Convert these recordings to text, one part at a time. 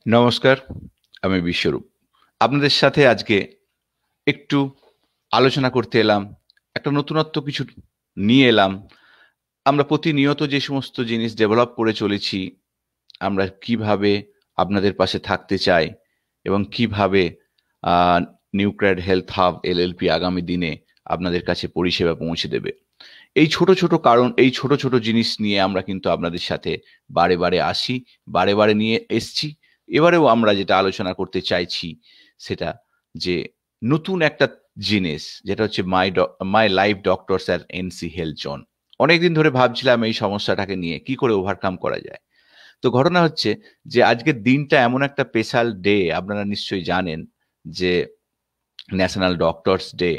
নমস্কার, আমি বিশ্বরূপ। আপনাদের সাথে আজকে একটু আলোচনা করতে এলাম। একটা নতুনত্ব কিছু নিয়ে এলাম। আমরা প্রতিনিয়ত যে সমস্ত জিনিস ডেভেলপ করে চলেছি, আমরা কিভাবে আপনাদের পাশে থাকতে চাই এবং কিভাবে আ নিউক্লিয়ার হেলথ হাব এলএলপি আগামী দিনে আপনাদের কাছে পরিষেবা পৌঁছে দেবে। এই ছোট, ছোট কারণ, এই ছোট, ছোট জিনিস নিয়ে আমরা কিন্তু আপনাদের সাথে বারে, বারে আসি, বারে, বারে নিয়ে এসছি। এবারেও আমরা যেটা আলোচনা করতে চাইছি সেটা যে নতুন একটা জিনিস যেটা হচ্ছে my life doctors at NC health zone. অনেকদিন ধরে ভাবছিলাম এই সমস্যাটাকে নিয়ে কি করে ওভারকাম করা যায়। তো ঘটনা হচ্ছে যে আজকের দিনটা এমন একটা স্পেশাল ডে, আপনারা নিশ্চয়ই জানেন যে ন্যাশনাল ডক্টরস ডে।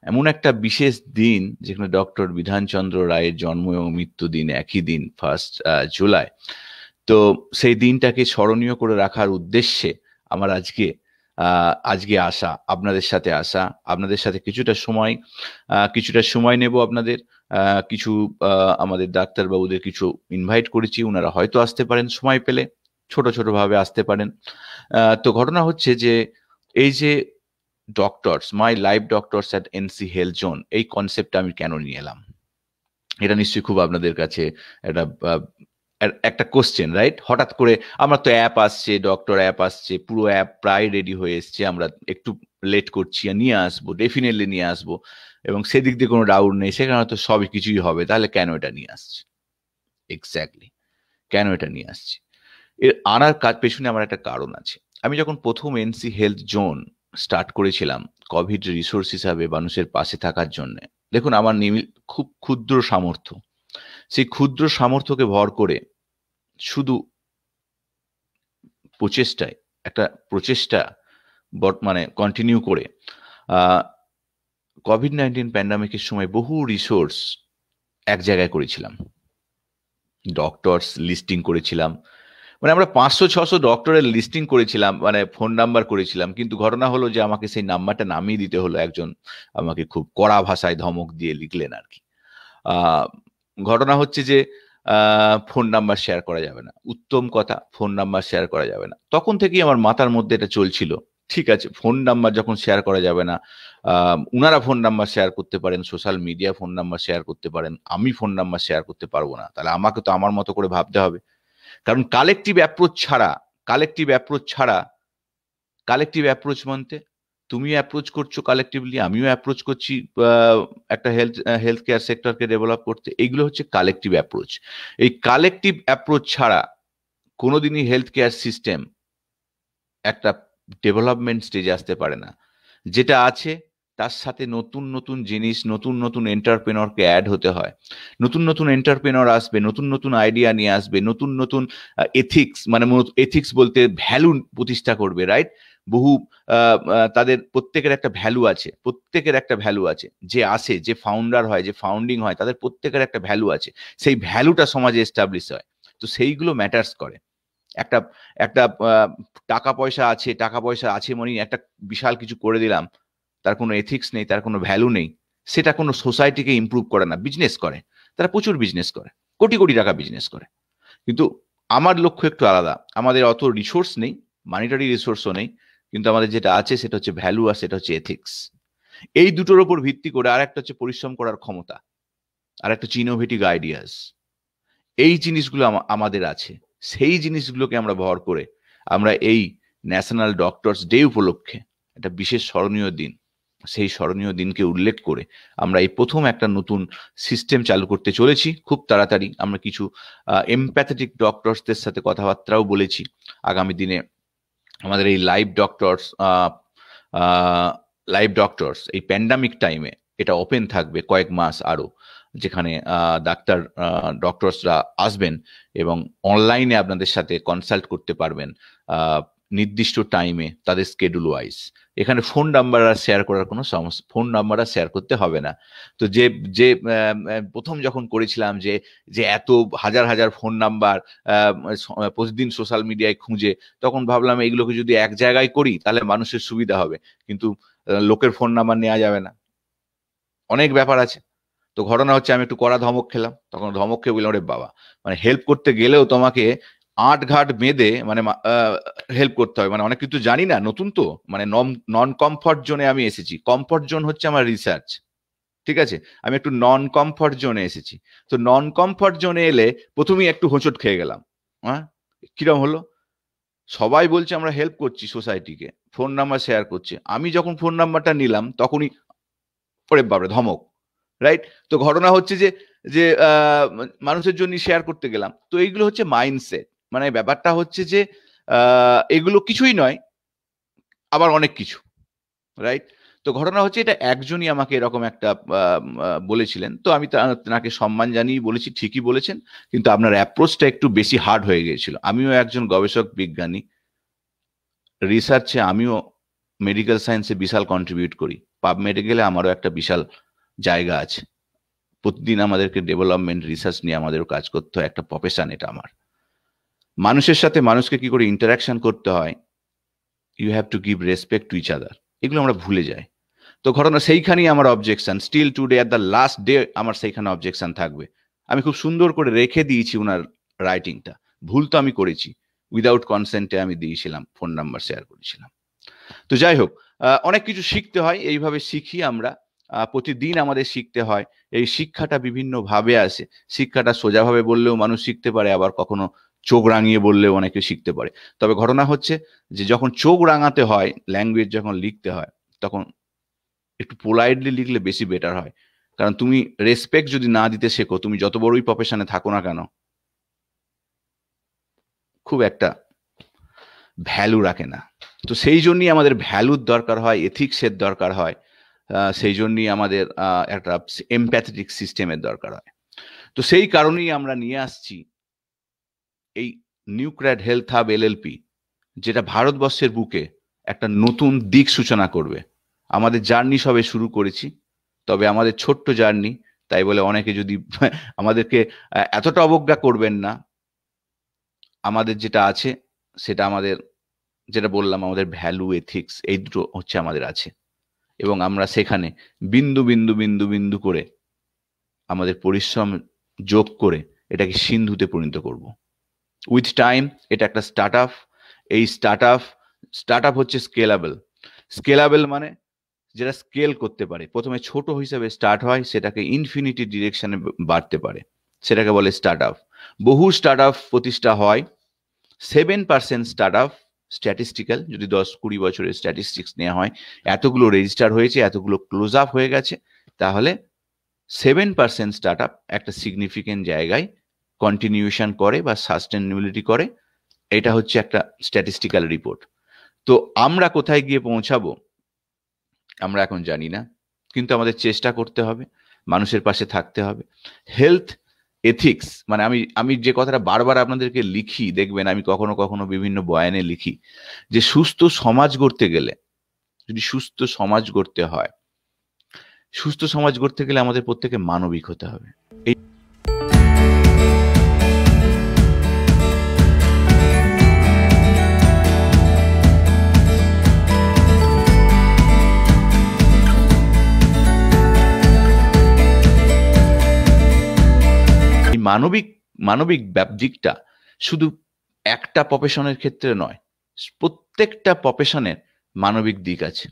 এমন একটা বিশেষ দিন যেখানে ডক্টর বিধানচন্দ্র রায়ের জন্ম এবং মৃত্যুদিন একই দিন, 1 জুলাই। তো সেই দিনটাকে স্মরণীয় করে রাখার উদ্দেশ্যে আমার আজকে আসা, আপনাদের সাথে আসা, আপনাদের সাথে কিছুটা সময় নেব আপনাদের। কিছু আমাদের ডাক্তারবাবুদের কিছু ইনভাইট করেছি, উনারা হয়তো আসতে পারেন সময় পেলে, ছোট ছোট ভাবে আসতে পারেন। তো ঘটনা হচ্ছে যে এই যে doctors, my life doctors at NC health zone, এই কনসেপ্টটা আমি কেন নিয়ে এলাম? এটা নিশ্চয়ই খুব আপনাদের কাছে একটা একটা কোশ্চেন, রাইট? হঠাৎ করে আমরা তো অ্যাপ আসছে, ডক্টর অ্যাপ আসছে, পুরো অ্যাপ প্রায় রেডি হয়ে এসছে, আমরা একটু লেট করছি, আর নিয়ে আসবো, ডেফিনেটলি নিয়ে আসবো, এবং সেদিক দিয়ে কোনো ডাউট নেই, সেখানে তো সবই কিছুই হবে। তাহলে কেন এটা নিয়ে আসছি? এক্স্যাক্টলি, কেন এটা নিয়ে আসছি? এর আনার পেছনে আমার একটা কারণ আছে। আমি যখন প্রথম এনসি হেলথ জোন স্টার্ট করেছিলাম কোভিড রিসোর্স হিসাবে মানুষের পাশে থাকার জন্য, দেখুন আমার খুব ক্ষুদ্র সামর্থ্য, সেই ক্ষুদ্র সামর্থ্যকে ভর করে শুধু প্রচেষ্টায় একটা প্রচেষ্টা মানে কন্টিনিউ করে কোভিড-19 প্যান্ডামিকের সময় বহু রিসোর্স এক জায়গায় করেছিলাম। ডক্টরস লিস্টিং করেছিলাম। মানে আমরা ৫০০-৬০০ ডক্টরের লিস্টিং করেছিলাম, মানে ফোন নাম্বার করেছিলাম। কিন্তু ঘটনা হলো যে আমাকে সেই নাম্বারটা নামিয়ে দিতে হলো। একজন আমাকে খুব কড়া ভাষায় ধমক দিয়ে লিখলেন আরকি। আ ঘটনা হচ্ছে যে ফোন নাম্বার শেয়ার করা যাবে না। উত্তম কথা, ফোন নাম্বার শেয়ার করা যাবে না। তখন থেকেই আমার মাথার মধ্যে এটা চলছিল। ঠিক আছে, ফোন নাম্বার যখন শেয়ার করা যাবে না, আ উনারা ফোন নাম্বার শেয়ার করতে পারেন, social media phone number share করতে পারেন। আমি ফোন নাম্বার শেয়ার করতে পারব না। তাহলে আমাকে তো আমার মতো করে ভাবতে হবে। কারণ কালেক্টিভ অ্যাপ্রোচ ছাড়া কালেক্টিভ অ্যাপ্রোচ মানতে তুমিও অ্যাপ্রোচ করছো কালেক্টিভলি, আমিও অ্যাপ্রোচ করছি আ একটা হেলথ কেয়ার সেক্টরকে ডেভেলপ করতে। এগুলো হচ্ছে কালেক্টিভ অ্যাপ্রোচ। এই কালেক্টিভ অ্যাপ্রোচ ছাড়া কোনদিনই হেলথ কেয়ার সিস্টেম একটা ডেভেলপমেন্ট স্টেজে আসতে পারে না। যেটা আছে তার সাথে নতুন, নতুন জিনিস, নতুন, নতুন এন্টারপ্রেনিউরকে এড হতে হয়। নতুন, নতুন এন্টারপ্রেনিউর আসবে, নতুন, নতুন আইডিয়া নিয়ে আসবে, নতুন, নতুন এথিক্স, মানে এথিক্স বলতে ভ্যালু প্রতিষ্ঠা করবে, রাইট? বহু আ আ তাদের প্রত্যেকের একটা ভ্যালু আছে। প্রত্যেকের একটা ভ্যালু আছে। যে আসে, যে ফাউন্ডার হয়, যে ফাউন্ডিং হয়, তাদের প্রত্যেকের একটা ভ্যালু আছে। সেই ভ্যালুটা সমাজে এস্টাবলিশ হয়। তো সেইগুলো ম্যাটার্স করে। একটা একটা টাকা পয়সা আছে মানেই একটা বিশাল কিছু করে দিলাম। তার কোনো এথিক্স নেই, তার কোনো ভ্যালু নেই। সেটা কোনো সোসাইটিকে ইমপ্রুভ করে না, বিজনেস করে। তারা প্রচুর বিজনেস করে। কোটি, কোটি টাকা বিজনেস করে। কিন্তু আমার লক্ষ্য একটু আলাদা। আমাদের অত রিসোর্স নেই, মানিটারি রিসোর্সও নেই। কিন্তু আমাদের যেটা আছে সেটা হচ্ছে ভ্যালু, আর সেটা হচ্ছে এথিক্স। এই দুটোর উপর ভিত্তি করে আরেকটা হচ্ছে পরিশ্রম করার ক্ষমতা। আরেকটা হচ্ছে ইনোভেটিভ আইডিয়াস। এই জিনিসগুলো আমাদের আছে। সেই জিনিসগুলোকে আমরা ভর করে আমরা এই ন্যাশনাল ডক্টরস ডে উপলক্ষে একটা বিশেষ স্মরণীয় দিন, সেই স্মরণীয় দিনকে উল্লেখ করে আমরা এই ১ম একটা নতুন সিস্টেম চালু করতে চলেছি খুব তাড়াতাড়ি। আমরা কিছু এমপ্যাথেটিক ডক্টরসদের সাথে কথাবার্তাও বলেছি। আগামী দিনে আমাদের এই আ লাইভ ডক্টরস এই প্যান্ডেমিক টাইমে এটা ওপেন থাকবে কয়েক মাস আরো। যেখানে ডক্টরসরা আসবেন এবং অনলাইনে আপনাদের সাথে কনসাল্ট করতে পারবেন আ নির্দিষ্ট টাইমে তাদের শিডিউল ওয়াইজ। এখানে ফোন নাম্বার আর শেয়ার করার কোনো ফোন নাম্বার আর শেয়ার করতে হবে না। তো যে যে ১ম যখন করেছিলাম যে এত হাজার, হাজার ফোন নাম্বার আ প্রতিদিন সোশ্যাল মিডিয়ায় খুঁজে, তখন ভাবলাম এগুলোকে যদি এক জায়গায় করি তাহলে মানুষের সুবিধা হবে। কিন্তু লোকের ফোন নাম্বার নেওয়া যাবে না। অনেক ব্যাপার আছে। তো ঘটনা হচ্ছে আমি একটু কড়া ধমক খেলাম। তখন ধমক খেয়ে বললাম, "ওরে বাবা! মানে হেল্প করতে গেলেও তোমাকে আট ঘাট বেঁধে মানে হেল্প করতে হবে, মানে অনেক কিছু জানি না, নতুন তো, মানে নন কমফর্ট জোনে আমি এসেছি। কমফর্ট জোন হচ্ছে আমার রিসার্চ, ঠিক আছে, আমি একটু নন কমফর্ট জোনে এসেছি। তো নন কমফর্ট জোনে এলে প্রথমেই একটু হোঁচট খেয়ে গেলাম। হ্যাঁ, কিরম হলো, সবাই বলছে আমরা হেল্প করছি সোসাইটিকে, ফোন নাম্বার শেয়ার করছে, আমি যখন ফোন নাম্বারটা নিলাম তখনই ওরে বাবারে ধমক, রাইট? তো ঘটনা হচ্ছে যে যে মানুষের জন্য শেয়ার করতে গেলাম। তো এইগুলো হচ্ছে মাইন্ডসেট, মানে ব্যাপারটা হচ্ছে যে এগুলো কিছুই নয়, আবার অনেক কিছু, রাইট? তো ঘটনা হচ্ছে এটা একজনই আমাকে এরকম একটা বলেছিলেন, তো আমি তাকে সম্মান জানিয়ে বলেছি, ঠিকই বলেছেন, কিন্তু আপনার অ্যাপ্রোচটা একটু বেশি হার্ড হয়ে গিয়েছিল। আমিও একজন গবেষক বিজ্ঞানী, রিসার্চে আমিও মেডিকেল সায়েন্সে বিশাল কন্ট্রিবিউট করি, পাবমেডে গেলে আমারও একটা বিশাল জায়গা আছে। প্রতিদিন আমাদেরকে ডেভেলপমেন্ট রিসার্চ নিয়ে আমাদেরও কাজ করতে হয়, একটা প্রফেশন এটা আমার। মানুষের সাথে মানুষকে কি করে ইন্টারাকশন করতে হয়, you have to give respect to each other, এগুলো আমরা ভুলে যাই। তো ঘটনা সেইখানেই আমার objection, still today at the last day আমার সেইখানে অবজেকশন থাকবে। আমি খুব সুন্দর করে রেখে দিয়েছি ওনার রাইটিংটা, ভুল তো আমি করেছি, উইদাউট কনসেন্টে আমি দিয়েছিলাম, ফোন নাম্বার শেয়ার করেছিলাম। তো যাই হোক, অনেক কিছু শিখতে হয়, এইভাবে শিখি আমরা, প্রতিদিন আমাদের শিখতে হয়। এই শিক্ষাটা বিভিন্ন ভাবে আসে, শিক্ষাটা সোজাভাবে বললেও মানুষ শিখতে পারে, আবার কখনো চোখ রাঙিয়ে বললেও অনেকে শিখতে পারে। তবে ঘটনা হচ্ছে যে যখন চোখ রাঙাতে হয়, ল্যাঙ্গুয়েজ যখন লিখতে হয়, তখন একটু পোলাইটলি লিখলে বেশি বেটার হয়। কারণ তুমি রেসপেক্ট যদি না দিতে শেখো, তুমি যত বড়ই প্রফেশনে থাকো না কেন, খুব একটা ভ্যালু রাখে না। তো সেই জন্যই আমাদের ভ্যালুর দরকার হয়, এথিক্সের দরকার হয়, সেই জন্যই আমাদের একটা এমপ্যাথেটিক সিস্টেমের দরকার হয়। তো সেই কারণেই আমরা নিয়ে আসছি এই নিউক্র্যাড হেলথ হাব এলএলপি, যেটা ভারতবর্ষের বুকে একটা নতুন দিক সূচনা করবে। আমাদের জার্নি সবে শুরু করেছি, তবে আমাদের ছোট্ট জার্নি, তাই বলে অনেকে যদি আমাদেরকে এতটা অবজ্ঞা করবেন না। আমাদের যেটা আছে সেটা আমাদের, যেটা বললাম, আমাদের ভ্যালু, এথিক্স, এই দুটো হচ্ছে আমাদের আছে, এবং আমরা সেখানে বিন্দু বিন্দু বিন্দু বিন্দু করে আমাদের পরিশ্রম যোগ করে এটাকে সিন্ধুতে পরিণত করব। উইথ টাইম এটা একটা স্টার্ট আপ। এই স্টার্ট আপ হচ্ছে স্কেলাবল। স্কেলাবল মানে যেটা স্কেল করতে পারে, প্রথমে ছোট হিসাবে স্টার্ট হয়, সেটাকে ইনফিনিটি ডিরেকশনে বাড়তে পারে, সেটাকে বলে স্টার্ট আপ। বহু স্টার্ট আপ প্রতিষ্ঠা হয়। 7% স্টার্ট আপ স্ট্যাটিস্টিক্যাল, যদি 10-20 বছরের স্ট্যাটিস্টিক্স নেওয়া হয়, এতগুলো রেজিস্টার হয়েছে, এতগুলো ক্লোজ আপ হয়ে গেছে, তাহলে 7% স্টার্ট আপ একটা সিগনিফিকেন্ট জায়গায় কন্টিনিউশন করে বা সাস্টেনেবিলিটি করে। এটা হচ্ছে একটা স্ট্যাটিস্টিক্যাল রিপোর্ট। তো আমরা কোথায় গিয়ে পৌঁছাবো আমরা এখন জানি না, কিন্তু আমাদের চেষ্টা করতে হবে, মানুষের পাশে থাকতে হবে। হেলথ এথিক্স মানে আমি যে কথাটা বারবার আপনাদেরকে লিখি, দেখবেন আমি কখনো কখনো বিভিন্ন বয়ানে লিখি, যে সুস্থ সমাজ গড়তে গেলে, যদি সুস্থ সমাজ গড়তে হয়, সুস্থ সমাজ গড়তে গেলে আমাদের প্রত্যেকে মানবিক হতে হবে। এই মানবিক দিকটা শুধু একটা প্রফেশনের ক্ষেত্রে নয়, প্রত্যেকটা প্রফেশনের মানবিক দিক আছে।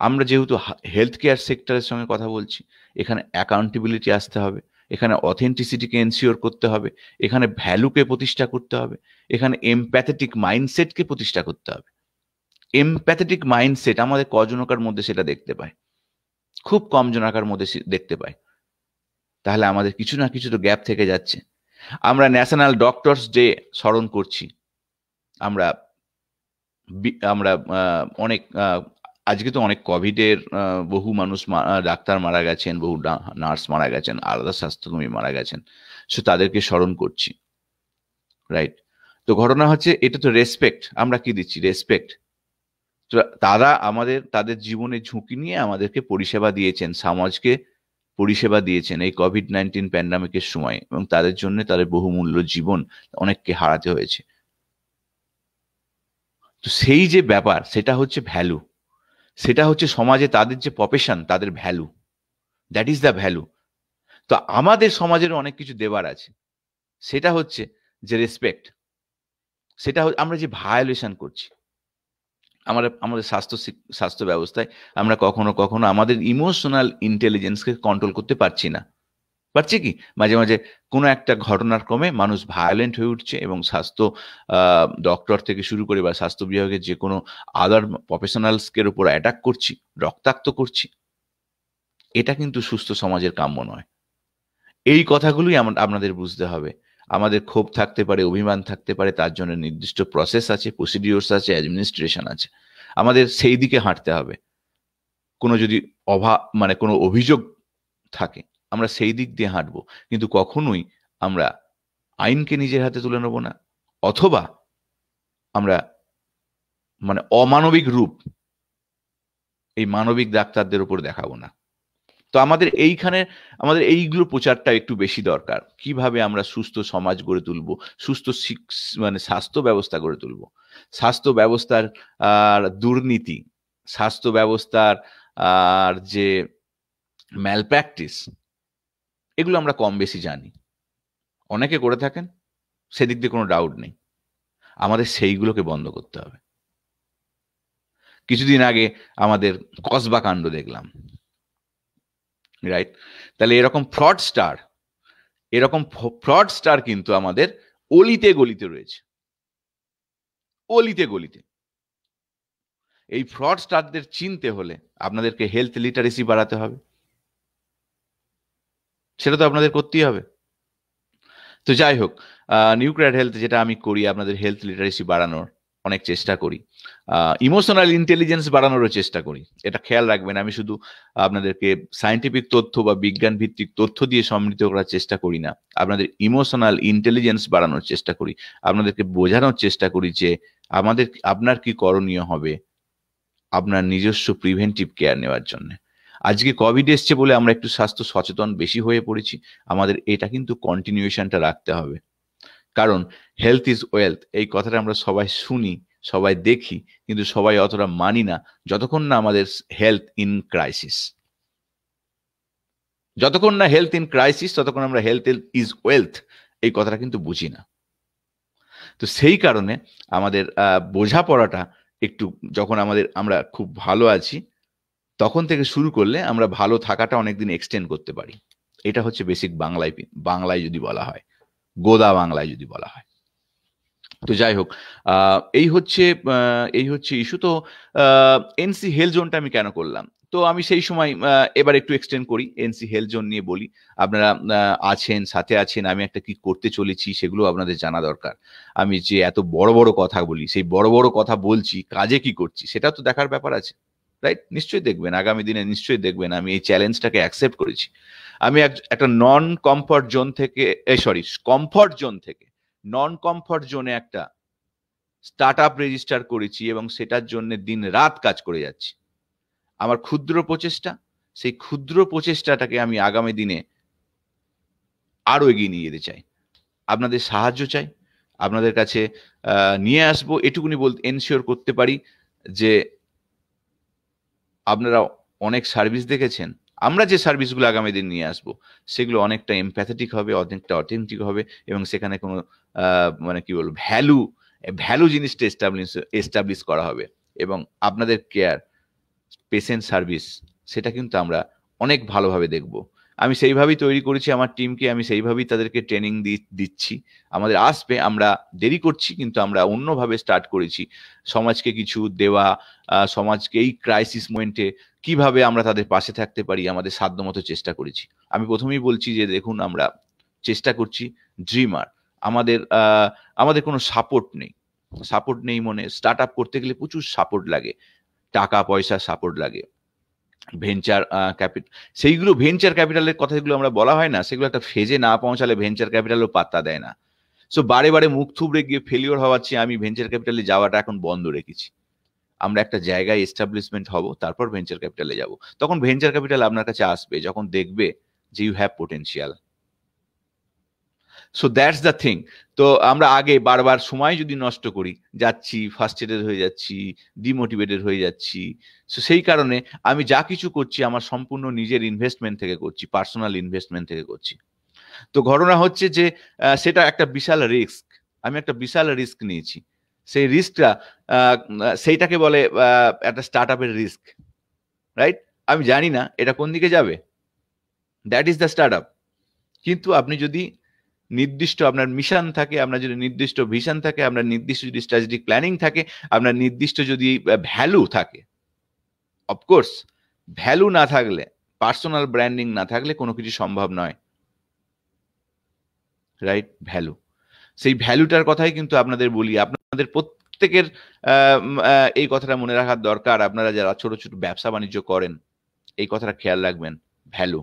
আমরা যেহেতু হেলথ কেয়ার সেক্টরের সঙ্গে কথা বলছি, এখানে অ্যাকাউন্টেবিলিটি আসতে হবে, এখানে অথেন্টিসিটিকে এনশিওর করতে হবে, এখানে ভ্যালুকে প্রতিষ্ঠা করতে হবে, এখানে এমপ্যাথেটিক মাইন্ডসেটকে প্রতিষ্ঠা করতে হবে। এমপ্যাথেটিক মাইন্ডসেট আমাদের কজনকার মধ্যে সেটা দেখতে পায়, খুব কম জনকার মধ্যে দেখতে পায়। তাহলে আমাদের কিছু না কিছু তো গ্যাপ থেকে যাচ্ছে। আমরা ন্যাশনাল ডক্টরস ডে স্মরণ করছি, আমরা অনেক আজকে তো অনেক কোভিডের বহু মানুষ, ডাক্তার মারা গেছেন, বহু নার্স মারা গেছেন, আলাদা স্বাস্থ্যকর্মী মারা গেছেন, সো তাদেরকে স্মরণ করছি, রাইট? তো ঘটনা হচ্ছে এটা তো রেসপেক্ট, আমরা কি দিচ্ছি? রেসপেক্ট। তো তারা তাদের জীবনের ঝুঁকি নিয়ে আমাদেরকে পরিষেবা দিয়েছেন, সমাজকে পরিষেবা দিয়েছেন এই কোভিড-19 প্যান্ডামিকের সময়, এবং তাদের জন্য তাদের বহুমূল্য জীবন অনেককে হারাতে হয়েছে। তো সেই যে ব্যাপার, সেটা হচ্ছে ভ্যালু, সেটা হচ্ছে সমাজে তাদের যে প্রফেশন, তাদের value, that is the value. তো আমাদের সমাজের অনেক কিছু দেবার আছে, সেটা হচ্ছে যে রেসপেক্ট, সেটা আমরা যে ভায়োলেশন করছি আমাদের স্বাস্থ্য ব্যবস্থায়, আমরা কখনো কখনো আমাদের ইমোশনাল ইন্টেলিজেন্সকে কন্ট্রোল করতে পারছি না। পারছি কি? মাঝে মাঝে কোনো একটা ঘটনার ক্রমে মানুষ ভায়োলেন্ট হয়ে উঠছে এবং স্বাস্থ্য ডক্টর থেকে শুরু করে বা স্বাস্থ্য বিভাগের যে কোনো আদার প্রফেশনালসকের উপর অ্যাটাক করছি, রক্তাক্ত করছি। এটা কিন্তু সুস্থ সমাজের কাম্য নয়। এই কথাগুলোই আপনাদের বুঝতে হবে। আমাদের ক্ষোভ থাকতে পারে, অভিমান থাকতে পারে, তার জন্য নির্দিষ্ট প্রসেস আছে, প্রসিডিওরস আছে, অ্যাডমিনিস্ট্রেশন আছে। আমাদের সেই দিকে হাঁটতে হবে। কোনো যদি মানে কোনো অভিযোগ থাকে, আমরা সেই দিক দিয়ে হাঁটবো, কিন্তু কখনোই আমরা আইনকে নিজের হাতে তুলে নেব না, অথবা আমরা মানে অমানবিক রূপ এই মানবিক ডাক্তারদের উপর দেখাবো না। তো আমাদের এইগুলো প্রচারটা একটু বেশি দরকার। কিভাবে আমরা সুস্থ সমাজ গড়ে তুলবো, সুস্থ মানে স্বাস্থ্য ব্যবস্থা গড়ে তুলবো। স্বাস্থ্য ব্যবস্থার দুর্নীতি, স্বাস্থ্য ব্যবস্থার যে ম্যালপ্র্যাকটিস, এগুলো আমরা কম বেশি জানি, অনেকে করে থাকেন, সেদিক দিয়ে কোনো ডাউট নেই। আমাদের সেইগুলোকে বন্ধ করতে হবে। কিছুদিন আগে আমাদের কসবা কাণ্ড দেখলাম, রাইট? তাহলে এরকম ফ্রডস্টার কিন্তু আমাদের অলিতে গলিতে রয়েছে, অলিতে গলিতে। এই ফ্রডস্টারদের চিনতে হলে আপনাদেরকে হেলথ লিটারেসি বাড়াতে হবে, সেটা তো আপনাদের করতেই হবে। তো যাই হোক, নিউক্লিয়ার হেলথ যেটা আমি করি, আপনাদের হেলথ লিটারেসি বাড়ানোর অনেক চেষ্টা করি, ইমোশনাল ইন্টেলিজেন্স বাড়ানোরও চেষ্টা করি। এটা খেয়াল রাখবেন, আমি শুধু আপনাদেরকে সায়েন্টিফিক তথ্য বা বিজ্ঞান ভিত্তিক তথ্য দিয়ে সমৃদ্ধ করার চেষ্টা করি না, আপনাদের ইমোশনাল ইন্টেলিজেন্স বাড়ানোর চেষ্টা করি। আপনাদেরকে বোঝানোর চেষ্টা করি যে আপনার কি করণীয় হবে আপনার নিজস্ব প্রিভেন্টিভ কেয়ার নেওয়ার জন্য। আজকে কোভিড এসছে বলে আমরা একটু স্বাস্থ্য সচেতন বেশি হয়ে পড়েছি, আমাদের এটা কিন্তু কন্টিনিউশনটা রাখতে হবে। কারণ হেলথ ইজ ওয়েলথ, এই কথাটা আমরা সবাই শুনি, সবাই দেখি, কিন্তু সবাই অতটা মানি না যতক্ষণ না আমাদের হেলথ ইন ক্রাইসিস। যতক্ষণ না হেলথ ইন ক্রাইসিস, ততক্ষণ আমরা হেলথ ইজ ওয়েলথ এই কথাটা কিন্তু বুঝি না। তো সেই কারণে আমাদের বোঝাপড়াটা একটু, যখন আমরা খুব ভালো আছি তখন থেকে শুরু করলে আমরা ভালো থাকাটা অনেকদিন এক্সটেন্ড করতে পারি। এটা হচ্ছে বেসিক বাংলায় যদি বলা হয়, গোদা বাংলায় যদি বলা হয়। তো যাই হোক, এই হচ্ছে ইস্যু। তো এনসি হেলথ জোনটা আমি কেন করলাম, তো আমি সেই সময় এবার একটু এক্সটেন্ড করি, এনসি হেলথ জোন নিয়ে বলি। আপনারা আছেন, সাথে আছেন, আমি একটা কি করতে চলেছি সেগুলো আপনাদের জানা দরকার। আমি যে এত বড় বড় কথা বলি, সেই বড় বড় কথা বলছি, কাজে কি করছি সেটা তো দেখার ব্যাপার আছে, রাইট? নিশ্চয়ই দেখবেন, আগামী দিনে নিশ্চয়ই দেখবেন আমি এই চ্যালেঞ্জটাকে অ্যাকসেপ্ট করেছি। আমি একটা কমফর্ট জোন থেকে নন কমফর্ট জোনে একটা স্টার্ট আপ রেজিস্টার করেছি এবং সেটার জন্য দিন রাত কাজ করে যাচ্ছি। আমার ক্ষুদ্র প্রচেষ্টা, সেই ক্ষুদ্র প্রচেষ্টাটাকে আমি আগামী দিনে আরো এগিয়ে নিয়ে যেতে চাই। আপনাদের সাহায্য চাই, আপনাদের কাছে নিয়ে আসবো। এটুকুনি এনশিওর করতে পারি যে আপনারা অনেক সার্ভিস দেখেছেন, আমরা যে সার্ভিসগুলো আগামী দিন নিয়ে আসবো সেগুলো অনেকটা এমপ্যাথেটিক হবে, অনেকটা অথেন্টিক হবে, এবং সেখানে কোনো মানে কি বলবো, ভ্যালু জিনিসটা এস্টাবলিশ করা হবে, এবং আপনাদের কেয়ার, পেশেন্ট সার্ভিস, সেটা কিন্তু আমরা অনেক ভালোভাবে দেখব। আমি সেইভাবেই তৈরি করেছি আমার টিমকে, আমি সেইভাবেই তাদেরকে ট্রেনিং দিচ্ছি। আমাদের আসবে, আমরা দেরি করছি, কিন্তু আমরা অন্যভাবে স্টার্ট করেছি সমাজকে কিছু দেওয়া, সমাজকে এই ক্রাইসিস মোমেন্টে কিভাবে আমরা তাদের পাশে থাকতে পারি, আমাদের সাধ্যমতো চেষ্টা করেছি। আমি প্রথমেই বলছি যে দেখুন, আমরা চেষ্টা করছি ড্রিমার, আমাদের কোনো সাপোর্ট নেই মনে। স্টার্ট আপ করতে গেলে প্রচুর সাপোর্ট লাগে, টাকা পয়সা সাপোর্ট লাগে, ভেঞ্চার ক্যাপিটাল, সেইগুলো ভেঞ্চার ক্যাপিটালের কথাগুলো আমরা বলা হয় না, সেগুলো একটা ফেজে না পৌঁছালে ভেঞ্চার ক্যাপিটালও পাত্তা দেয় না। সো বারে বারে মুখ থুবড়ে গিয়ে ফেলিওর হওয়ার চেয়ে আমি ভেঞ্চার ক্যাপিটালে যাওয়াটা এখন বন্ধ রেখেছি। আমরা একটা জায়গায় এস্টাবলিশমেন্ট হব, তারপর ভেঞ্চার ক্যাপিটালে যাব। তখন ভেঞ্চার ক্যাপিটাল আপনার কাছে আসবে যখন দেখবে যে you have potential. So that's the thing. তো আমরা আগে বারবার সময় যদি নষ্ট করি, যাচ্ছি ফার্স্ট্রেটেড হয়ে যাচ্ছি, ডিমোটিভেটেড হয়ে যাচ্ছি। সো সেই কারণে আমি যা কিছু করছি আমার সম্পূর্ণ নিজের ইনভেস্টমেন্ট থেকে করছি, পার্সোনাল ইনভেস্টমেন্ট থেকে করছি। তো ঘটনা হচ্ছে যে সেটা একটা বিশাল রিস্ক, আমি একটা বিশাল রিস্ক নিয়েছি। সেই রিস্কটা সেইটাকে বলে একটা স্টার্টআপের রিস্ক, রাইট? আমি জানি না এটা কোন দিকে যাবে, দ্যাট ইজ দ্য স্টার্টআপ। কিন্তু আপনি যদি নির্দিষ্ট আপনার মিশন থাকে, আপনার যদি নির্দিষ্ট ভিশন থাকে, আপনার নির্দিষ্ট যদি স্ট্র্যাটেজিক প্ল্যানিং থাকে, আপনার নির্দিষ্ট যদি ভ্যালু থাকে, অফকোর্স ভ্যালু না থাকলে, পার্সোনাল ব্র্যান্ডিং না থাকলে কোনো কিছু সম্ভব নয়, রাইট? ভ্যালু, সেই ভ্যালুটার কথাই কিন্তু আপনাদের বলি। আপনাদের প্রত্যেকের এই কথাটা মনে রাখার দরকার। আপনারা যারা ছোট ছোট ব্যবসা বাণিজ্য করেন, এই কথাটা খেয়াল রাখবেন, ভ্যালু।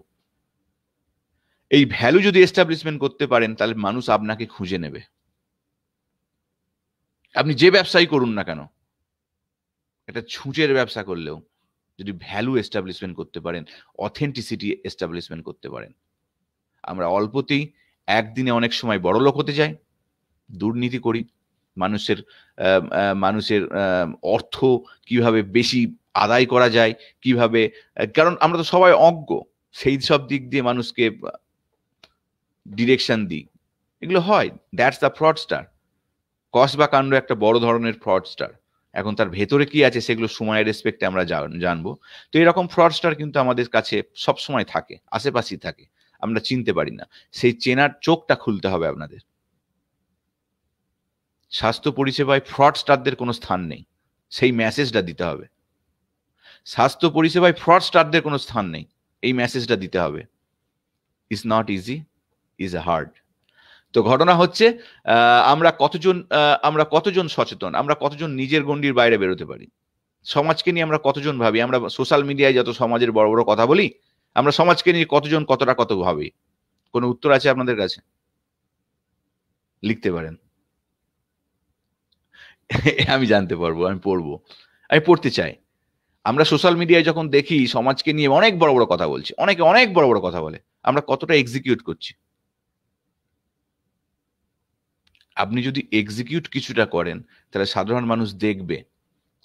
এই ভ্যালু যদি এস্টাবলিশমেন্ট করতে পারেন, তাহলে মানুষ আপনাকে খুঁজে নেবে। আপনি যে ব্যবসাই করুন না কেন, একটা ছুঁচের ব্যবসা করলেও যদি ভ্যালু এস্টাবলিশমেন্ট করতে পারেন, অথেন্টিসিটি এস্টাবলিশমেন্ট করতে পারেন, আমরা অল্পতেই একদিনে অনেক সময় বড় লোক হতে যাই, দুর্নীতি করি, মানুষের মানুষের অর্থ কিভাবে বেশি আদায় করা যায়, কিভাবে, কারণ আমরা তো সবাই অজ্ঞ, সেই সব দিক দিয়ে মানুষকে ডিরেকশন দিই, এগুলো হয়। That's the ফ্রডস্টার। কসবা কাণ্ড একটা বড় ধরনের ফ্রডস্টার। এখন তার ভেতরে কি আছে সেগুলো সময়ের রেসপেক্টে আমরা জানবো। তো এরকম ফ্রডস্টার কিন্তু আমাদের কাছে সবসময় থাকে, আশেপাশেই থাকে, আমরা চিনতে পারি না। সেই চেনার চোখটা খুলতে হবে আপনাদের। স্বাস্থ্য পরিষেবায় ফ্রডস্টারদের কোনো স্থান নেই, সেই মেসেজটা দিতে হবে। স্বাস্থ্য পরিষেবায় ফ্রডস্টারদের কোনো স্থান নেই, এই মেসেজটা দিতে হবে। Is not easy, is hard. তো ঘটনা হচ্ছে আমরা কতজন সচেতন, আমরা কতজন নিজের গণ্ডির বাইরে বেরোতে পারি, সমাজকে নিয়ে আমরা কতজন ভাবি। আমরা সোশ্যাল মিডিয়ায় যত সমাজের বড় বড় কথা বলি, আমরা সমাজকে নিয়ে কতজন কতটা কত ভাবি? কোনো উত্তর আছে আপনাদের কাছে? লিখতে পারেন, আমি জানতে পারবো, আমি পড়বো, আমি পড়তে চাই। আমরা সোশ্যাল মিডিয়ায় যখন দেখি সমাজকে নিয়ে অনেক বড় বড় কথা বলছি, অনেকে অনেক বড় বড় কথা বলে, আমরা কতটা এক্সিকিউট করছি? আপনি যদি এক্সিকিউট কিছুটা করেন, তাহলে সাধারণ মানুষ দেখবে,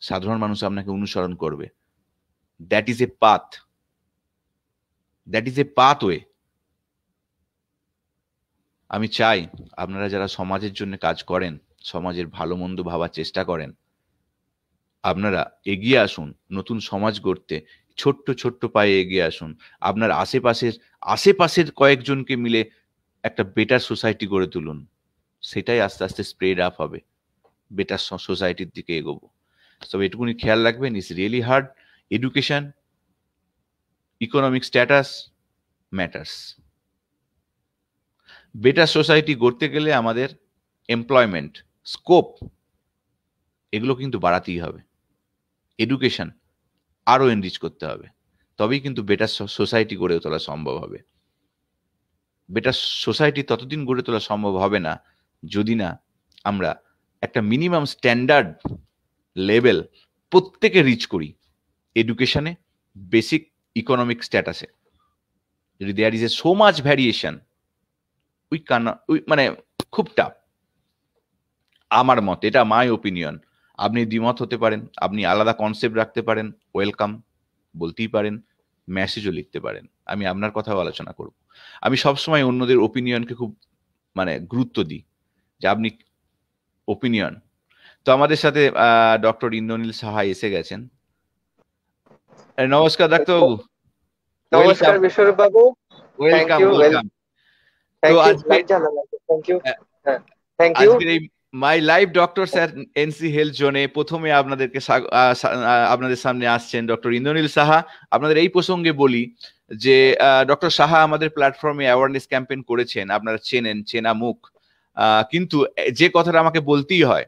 সাধারণ মানুষ আপনাকে অনুসরণ করবে। That is a path, that is a pathway. আমি চাই আপনারা যারা সমাজের জন্য কাজ করেন, সমাজের ভালো মন্দ ভাবার চেষ্টা করেন, আপনারা এগিয়ে আসুন নতুন সমাজ গড়তে, ছোট্ট ছোট্ট পায়ে এগিয়ে আসুন। আপনার আশেপাশের কয়েকজনকে মিলে একটা বেটার সোসাইটি গড়ে তুলুন, সেটাই আস্তে আস্তে স্প্রেড আপ হবে, বেটার সোসাইটির দিকে এগোবো। তবে এটুকুনি খেয়াল রাখবেন, is really hard. Education, economic status matters. Better society গড়তে গেলে আমাদের এমপ্লয়মেন্ট, স্কোপ, এগুলো কিন্তু বাড়াতেই হবে। এডুকেশন আরো এনরিচ করতে হবে, তবেই কিন্তু বেটার সোসাইটি গড়ে তোলা সম্ভব হবে। বেটার সোসাইটি ততদিন গড়ে তোলা সম্ভব হবে না যদি না আমরা একটা মিনিমাম স্ট্যান্ডার্ড লেভেল প্রত্যেকে রিচ করি, এডুকেশনে, বেসিক ইকোনমিক স্ট্যাটাসে। যদি there is a so much variation, মানে খুব টাফ আমার মতে, এটা মাই ওপিনিয়ন। আপনি দ্বিমত হতে পারেন, আপনি আলাদা কনসেপ্ট রাখতে পারেন, ওয়েলকাম, বলতেই পারেন, মেসেজও লিখতে পারেন, আমি আপনার কথাও আলোচনা করব। আমি সবসময় অন্যদের ওপিনিয়নকে খুব মানে গুরুত্ব দিই, যে আপনি ওপিনিয়ন। তো আমাদের সাথে ডক্টর ইন্দ্রনীল সাহা এসে গেছেন। নমস্কার ডাক্তারবাবু। নমস্কার বিশ্বরূপ বাবু। Welcome, welcome. তো আজকে আজকের এই my live doctor sir NC health জোনে প্রথমে আপনাদের সামনে আসছেন ডক্টর ইন্দ্রনীল সাহা। আপনাদের এই প্রসঙ্গে বলি যে ডক্টর সাহা আমাদের প্ল্যাটফর্মে অ্যাওয়ারনেস ক্যাম্পেইন করেছেন, আপনারা চেনেন, চেনা মুখ। কিন্তু যে কথাটা আমাকে বলতেই হয়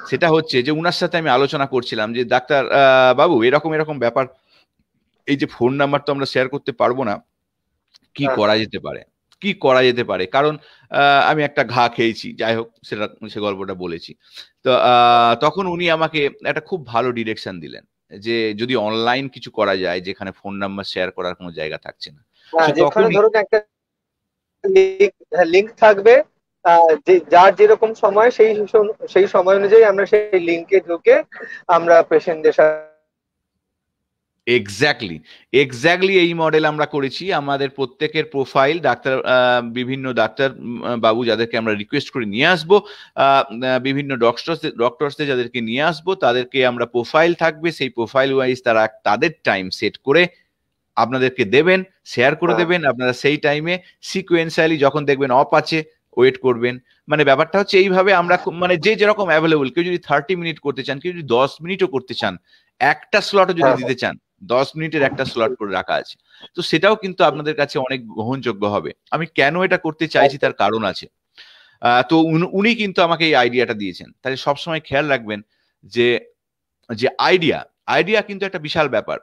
সেটা হচ্ছে যে উনার সাথে আমি আলোচনা করছিলাম যে ডাক্তার বাবু এরকম এরকম ব্যাপার, এই যে ফোন নাম্বার তো আমরা শেয়ার করতে পারবো না, কি করা যেতে পারে, কি করা যেতে পারে? কারণ আমি একটা ঘা খেয়েছি, যাই হোক সেটা সে গল্পটা বলেছি। তো তখন উনি আমাকে একটা খুব ভালো ডিরেকশন দিলেন যে যদি অনলাইন কিছু করা যায় যেখানে ফোন নাম্বার শেয়ার করার কোনো জায়গা থাকছে না, যেখানে ধরুন একটা লিংক থাকবে, যার যেরকম সময় সেই সময় অনুযায়ী আমরা সেই লিংকে ঢুকে আমরা পেশেন্টদের সাথে এক্স্যাক্টলি, এক্স্যাক্টলি এই মডেল আমরা করেছি। আমাদের প্রত্যেকের প্রোফাইল ডাক্তার, বিভিন্ন ডাক্তার বাবু যাদেরকে আমরা রিকোয়েস্ট করে নিয়ে আসবো, বিভিন্ন ডক্টরসদের যাদেরকে নিয়ে আসবো, তাদেরকে আমরা প্রোফাইল থাকবে, সেই প্রোফাইল ওয়াইজ তারা তাদের টাইম সেট করে আপনাদেরকে দেবেন, শেয়ার করে দেবেন। আপনারা সেই টাইমে সিকোয়েন্সিয়ালি যখন দেখবেন অফ আছে ওয়েট করবেন। মানে ব্যাপারটা হচ্ছে এইভাবে আমরা মানে যে যেরকম অ্যাভেলেবল, কেউ যদি 30 মিনিট করতে চান, কেউ যদি 10 মিনিটও করতে চান, একটা স্লটও যদি দিতে চান, 10 মিনিটের একটা স্লট করে রাখা আছে, তো সেটাও কিন্তু আপনাদের কাছে অনেক গ্রহণযোগ্য হবে। আমি কেন এটা করতে চাইছি তার কারণ আছে। তো উনি কিন্তু আমাকে এই আইডিয়াটা দিয়েছেন। তাই সবসময় খেয়াল রাখবেন যে যে আইডিয়া আইডিয়া কিন্তু একটা বিশাল ব্যাপার।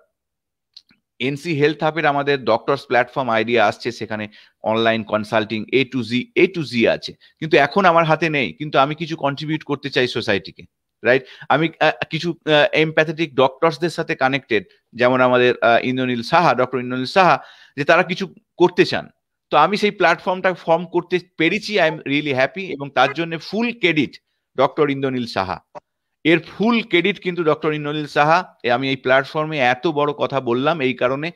এনসি হেলথ হাবের আমাদের ডক্টরস প্ল্যাটফর্ম আইডিয়া আসছে, সেখানে অনলাইন কনসাল্টিং এ টু জি আছে, কিন্তু এখন আমার হাতে নেই। কিন্তু আমি কিছু কন্ট্রিবিউট করতে চাই সোসাইটিকে, রাইট? আমি কিছু এমপ্যাথেটিক ডক্টরসদের সাথে কানেক্টেড, যেমন আমাদের ইন্দ্রনীল সাহা, ডক্টর ইন্দ্রনীল সাহা, যে তারা কিছু করতে চান। তো আমি সেই প্ল্যাটফর্মটা ফর্ম করতে পেরেছি, আই এম রিয়েলি হ্যাপি, এবং তার জন্য ফুল ক্রেডিট ডক্টর ইন্দ্রনীল সাহা। এর ফুল ক্রেডিট কিন্তু ডক্টর ইন্দ্রনীল সাহা। আমি এই প্ল্যাটফর্মে এত বড় কথা বললাম এই কারণে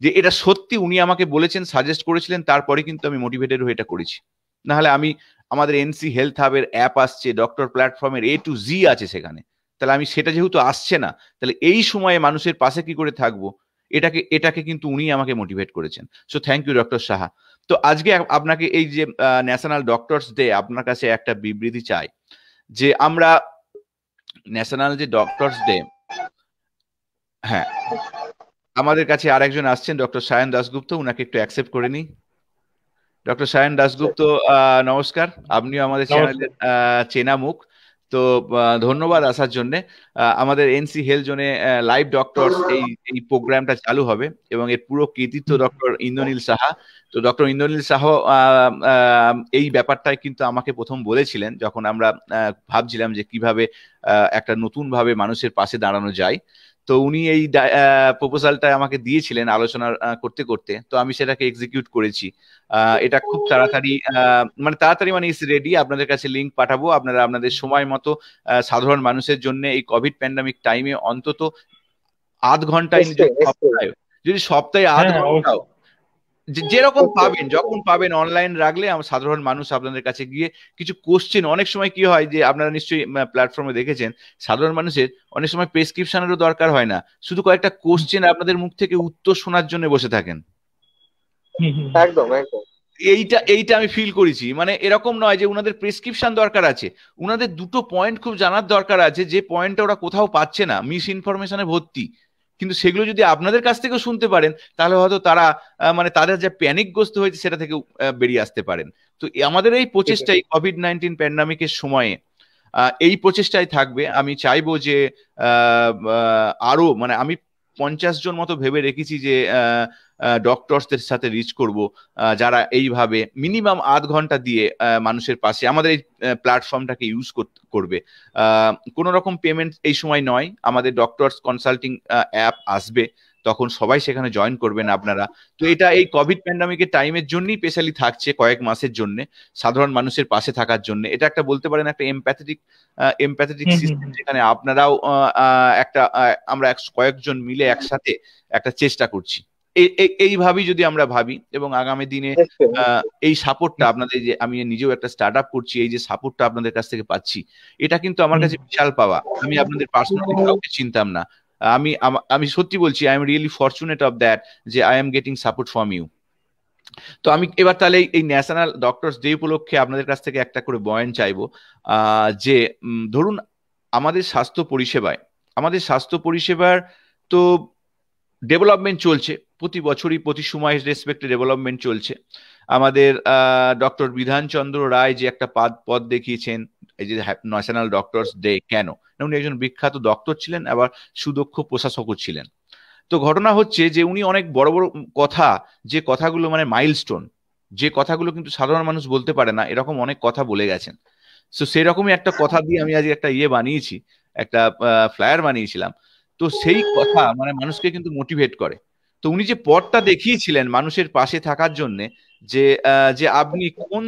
যে এটা সত্যি উনি আমাকে বলেছেন, সাজেস্ট করেছিলেন, তারপরে কিন্তু আমি মোটিভেটেড হয়ে এটা করেছি। নাহলে আমি, আমাদের এনসি হেলথ হাবের অ্যাপ আসছে, ডক্টর প্ল্যাটফর্মের A to Z আছে সেখানে, তাহলে আমি সেটা যেহেতু আসছে না, তাহলে এই সময়ে মানুষের পাশে কি করে থাকবো, এটাকে কিন্তু উনি আমাকে মোটিভেট করেছেন। So thank you doctor Saha. তো আজকে আপনাকে এই যে ন্যাশনাল ডক্টরস ডে, আপনার কাছে একটা বিবৃতি চাই যে আমরা ন্যাশনাল যে ডক্টরস ডে, হ্যাঁ, আমাদের কাছে আরেকজন আসছেন, ডক্টর সায়ন দাশগুপ্ত, উনাকে একটু অ্যাকসেপ্ট করে নিই। ডক্টর সায়ন দাশগুপ্ত, নমস্কার। আপনিও আমাদের চ্যানেলের চেনা মুখ, তো ধন্যবাদ আসার জন্য। আমাদের এনসি হেলথ জোনে লাইভ ডক্টরস এই প্রোগ্রামটা চালু হবে, এবং এর পুরো কৃতিত্ব ডক্টর ইন্দ্রনীল সাহা। তো ডক্টর ইন্দ্রনীল সাহ এই ব্যাপারটাই কিন্তু আমাকে প্রথম বলেছিলেন, যখন আমরা ভাবছিলাম যে কিভাবে একটা নতুন ভাবে মানুষের পাশে দাঁড়ানো যায়। তো উনি এই প্রপোজালটা আমাকে দিয়েছিলেন আলোচনা করতে করতে, তো আমি সেটাকে এক্সিকিউট করেছি। এটা খুব তাড়াতাড়ি, মানে ইস রেডি। আপনাদের কাছে লিঙ্ক পাঠাবো, আপনারা আপনাদের সময় মতো সাধারণ মানুষের জন্য এই কোভিড প্যান্ডামিক টাইমে অন্তত আধ ঘন্টায়, যদি সপ্তাহে আধ ঘন্টাও, যেরকম পাবেন, যখন পাবেন অনলাইন রাখলে সাধারণ মানুষ আপনাদের কাছে গিয়ে কিছু কোশ্চেন, অনেক সময় কি হয় যে আপনারা নিশ্চয়ই প্ল্যাটফর্মে দেখেছেন, সাধারণ মানুষের অনেক সময় প্রেসক্রিপশনেরও দরকার হয় না, শুধু কয়েকটা কোশ্চেন আপনাদের মুখ থেকে উত্তর শোনার জন্য বসে থাকেন। একদম একদম এইটা আমি ফিল করেছি। মানে এরকম নয় যে উনাদের প্রেসক্রিপশন দরকার আছে, উনাদের দুটো পয়েন্ট খুব জানার দরকার আছে, যে পয়েন্টটা ওরা কোথাও পাচ্ছে না, মিস ইনফরমেশনে ভর্তি। কিন্তু সেগুলো যদি আপনাদের কাছ থেকেও শুনতে পারেন, তাহলে হয়তো তারা মানে তাদের যে প্যানিকগ্রস্ত হয়েছে সেটা থেকে বেরিয়ে আসতে পারেন। তো আমাদের এই প্রচেষ্টাই কোভিড-19 প্যান্ডামিকের সময়ে এই প্রচেষ্টাই থাকবে। আমি চাইবো যে আরো, মানে আমি 50 জন মতো ভেবে রেখেছি যে ডক্টরসদের সাথে রিচ করব, যারা এইভাবে মিনিমাম আধ ঘন্টা দিয়ে মানুষের পাশে আমাদের এই প্ল্যাটফর্মটাকে ইউজ করবে। কোনো রকম পেমেন্ট এই সময় নয়। আমাদের ডক্টরস কনসাল্টিং অ্যাপ আসবে, তখন সবাই সেখানে জয়েন করবেন আপনারা। তো এটা এই কোভিড প্যান্ডামিকের টাইমের জন্যই স্পেশালি থাকছে, কয়েক মাসের জন্য, সাধারণ মানুষের পাশে থাকার জন্য। এটা একটা বলতে পারেন একটা এমপ্যাথেটিক সিস্টেম, যেখানে আপনারাও একটা আমরা কয়েকজন মিলে একসাথে একটা চেষ্টা করছি। এইভাবেই যদি আমরা ভাবি, এবং আগামী দিনে এই সাপোর্টটা আপনাদের, যে আমি নিজেও একটা স্টার্ট আপ করছি, এই যে সাপোর্টটা আপনাদের কাছ থেকে পাচ্ছি, এটা কিন্তু আমার কাছে বিশাল পাওয়া। আমি আপনাদের পার্সোনালি কাউকে চিনতাম না। আমি সত্যি বলছি, I am really fortunate of that, যে I am getting support from you. তো আমি এবার তাহলে এই ন্যাশনাল ডক্টরস ডে উপলক্ষে আপনাদের কাছ থেকে একটা করে বয়ান চাইবো, যে ধরুন আমাদের স্বাস্থ্য পরিষেবার তো ডেভেলপমেন্ট চলছে, প্রতি বছরই প্রতি সময় রেসপেক্টে ডেভেলপমেন্ট চলছে। আমাদের ডক্টর বিধানচন্দ্র রায় যে একটা পথ দেখিয়েছেন, এই যে ন্যাশনাল ডক্টরস ডে কেন, উনি একজন বিখ্যাত ডক্টর ছিলেন, আবার সুদক্ষ প্রশাসকও ছিলেন। তো ঘটনা হচ্ছে যে উনি অনেক বড় বড় কথা, যে কথাগুলো মানে মাইলস্টোন, যে কথাগুলো কিন্তু সাধারণ মানুষ বলতে পারে না, এরকম অনেক কথা বলে গেছেন। তো সেরকমই একটা কথা দিয়ে আমি আজ একটা বানিয়েছি, একটা ফ্লায়ার বানিয়েছিলাম। তো সেই কথা মানে মানুষকে কিন্তু মোটিভেট করে। তো উনি যে পথটা দেখিয়েছিলেন মানুষের পাশে থাকার জন্য, যে যে আপনি কোন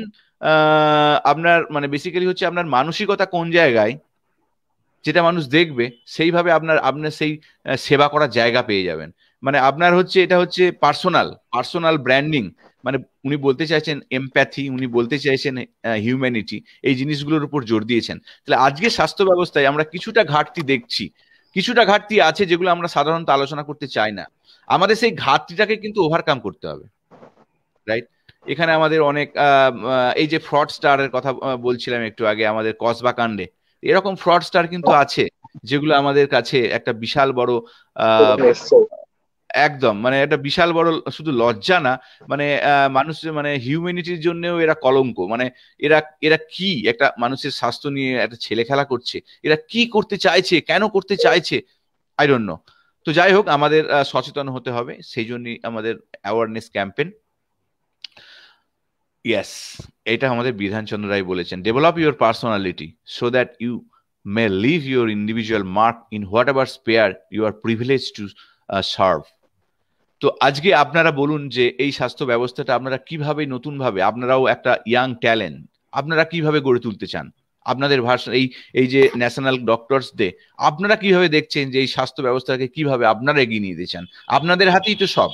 আপনার মানে বেসিক্যালি হচ্ছে আপনার মানসিকতা কোন জায়গায়, যেটা মানুষ দেখবে সেইভাবে আপনার আপনার সেই সেবা করার জায়গা পেয়ে যাবেন। মানে আপনার হচ্ছে এটা হচ্ছে পার্সোনাল পার্সোনাল ব্র্যান্ডিং। মানে উনি বলতে চাইছেন এমপ্যাথি, উনি বলতে চাইছেন হিউম্যানিটি, এই জিনিসগুলোর উপর জোর দিয়েছেন। তাহলে আজকে স্বাস্থ্য ব্যবস্থায় আমরা কিছুটা ঘাটতি দেখছি, কিছুটা ঘাটতি আছে যেগুলো আমরা সাধারণত আলোচনা করতে চাই না। আমাদের সেই ঘাটতিটাকে কিন্তু ওভারকাম করতে হবে, রাইট? এখানে আমাদের অনেক এই যে ফ্রড স্টারের কথা বলছিলাম একটু আগে আমাদের কসবা কাণ্ডে, এরকম ফ্রড স্টার কিন্তু আছে যেগুলো আমাদের কাছে একটা বিশাল বড় আহ নিশ্চয়ই। একদম মানে একটা বিশাল বড় শুধু লজ্জা না, মানে মানুষ মানে হিউম্যানিটির জন্যও এরা কলঙ্ক। মানে এরা এরা কি একটা মানুষের স্বাস্থ্য নিয়ে একটা ছেলে খেলা করছে, এরা কি করতে চাইছে, কেন করতে চাইছে, আই ডোন্ট নো। তো যাই হোক, আমাদের সচেতন হতে হবে, সেই জন্যই আমাদের অ্যাওয়ারনেস ক্যাম্পেন। ইয়েস, এটা আমাদের বিধানচন্দ্র রায় বলেছেন, develop your personality so that you may leave your individual mark in whatever sphere you are privileged to serve. তো আজকে আপনারা বলুন যে এই স্বাস্থ্য ব্যবস্থাটা আপনারা কিভাবে নতুন ভাবে, আপনারাও একটা ইয়াং ট্যালেন্ট, আপনারা কিভাবে গড়ে তুলতে চান আপনাদের ভাষা, এই এই যে ন্যাশনাল ডক্টরস ডে, আপনারা কিভাবে দেখছেন যে এই স্বাস্থ্য ব্যবস্থাকে কিভাবে আপনারা এগিয়ে নিয়ে যেতে চান? আপনাদের হাতেই তো সব।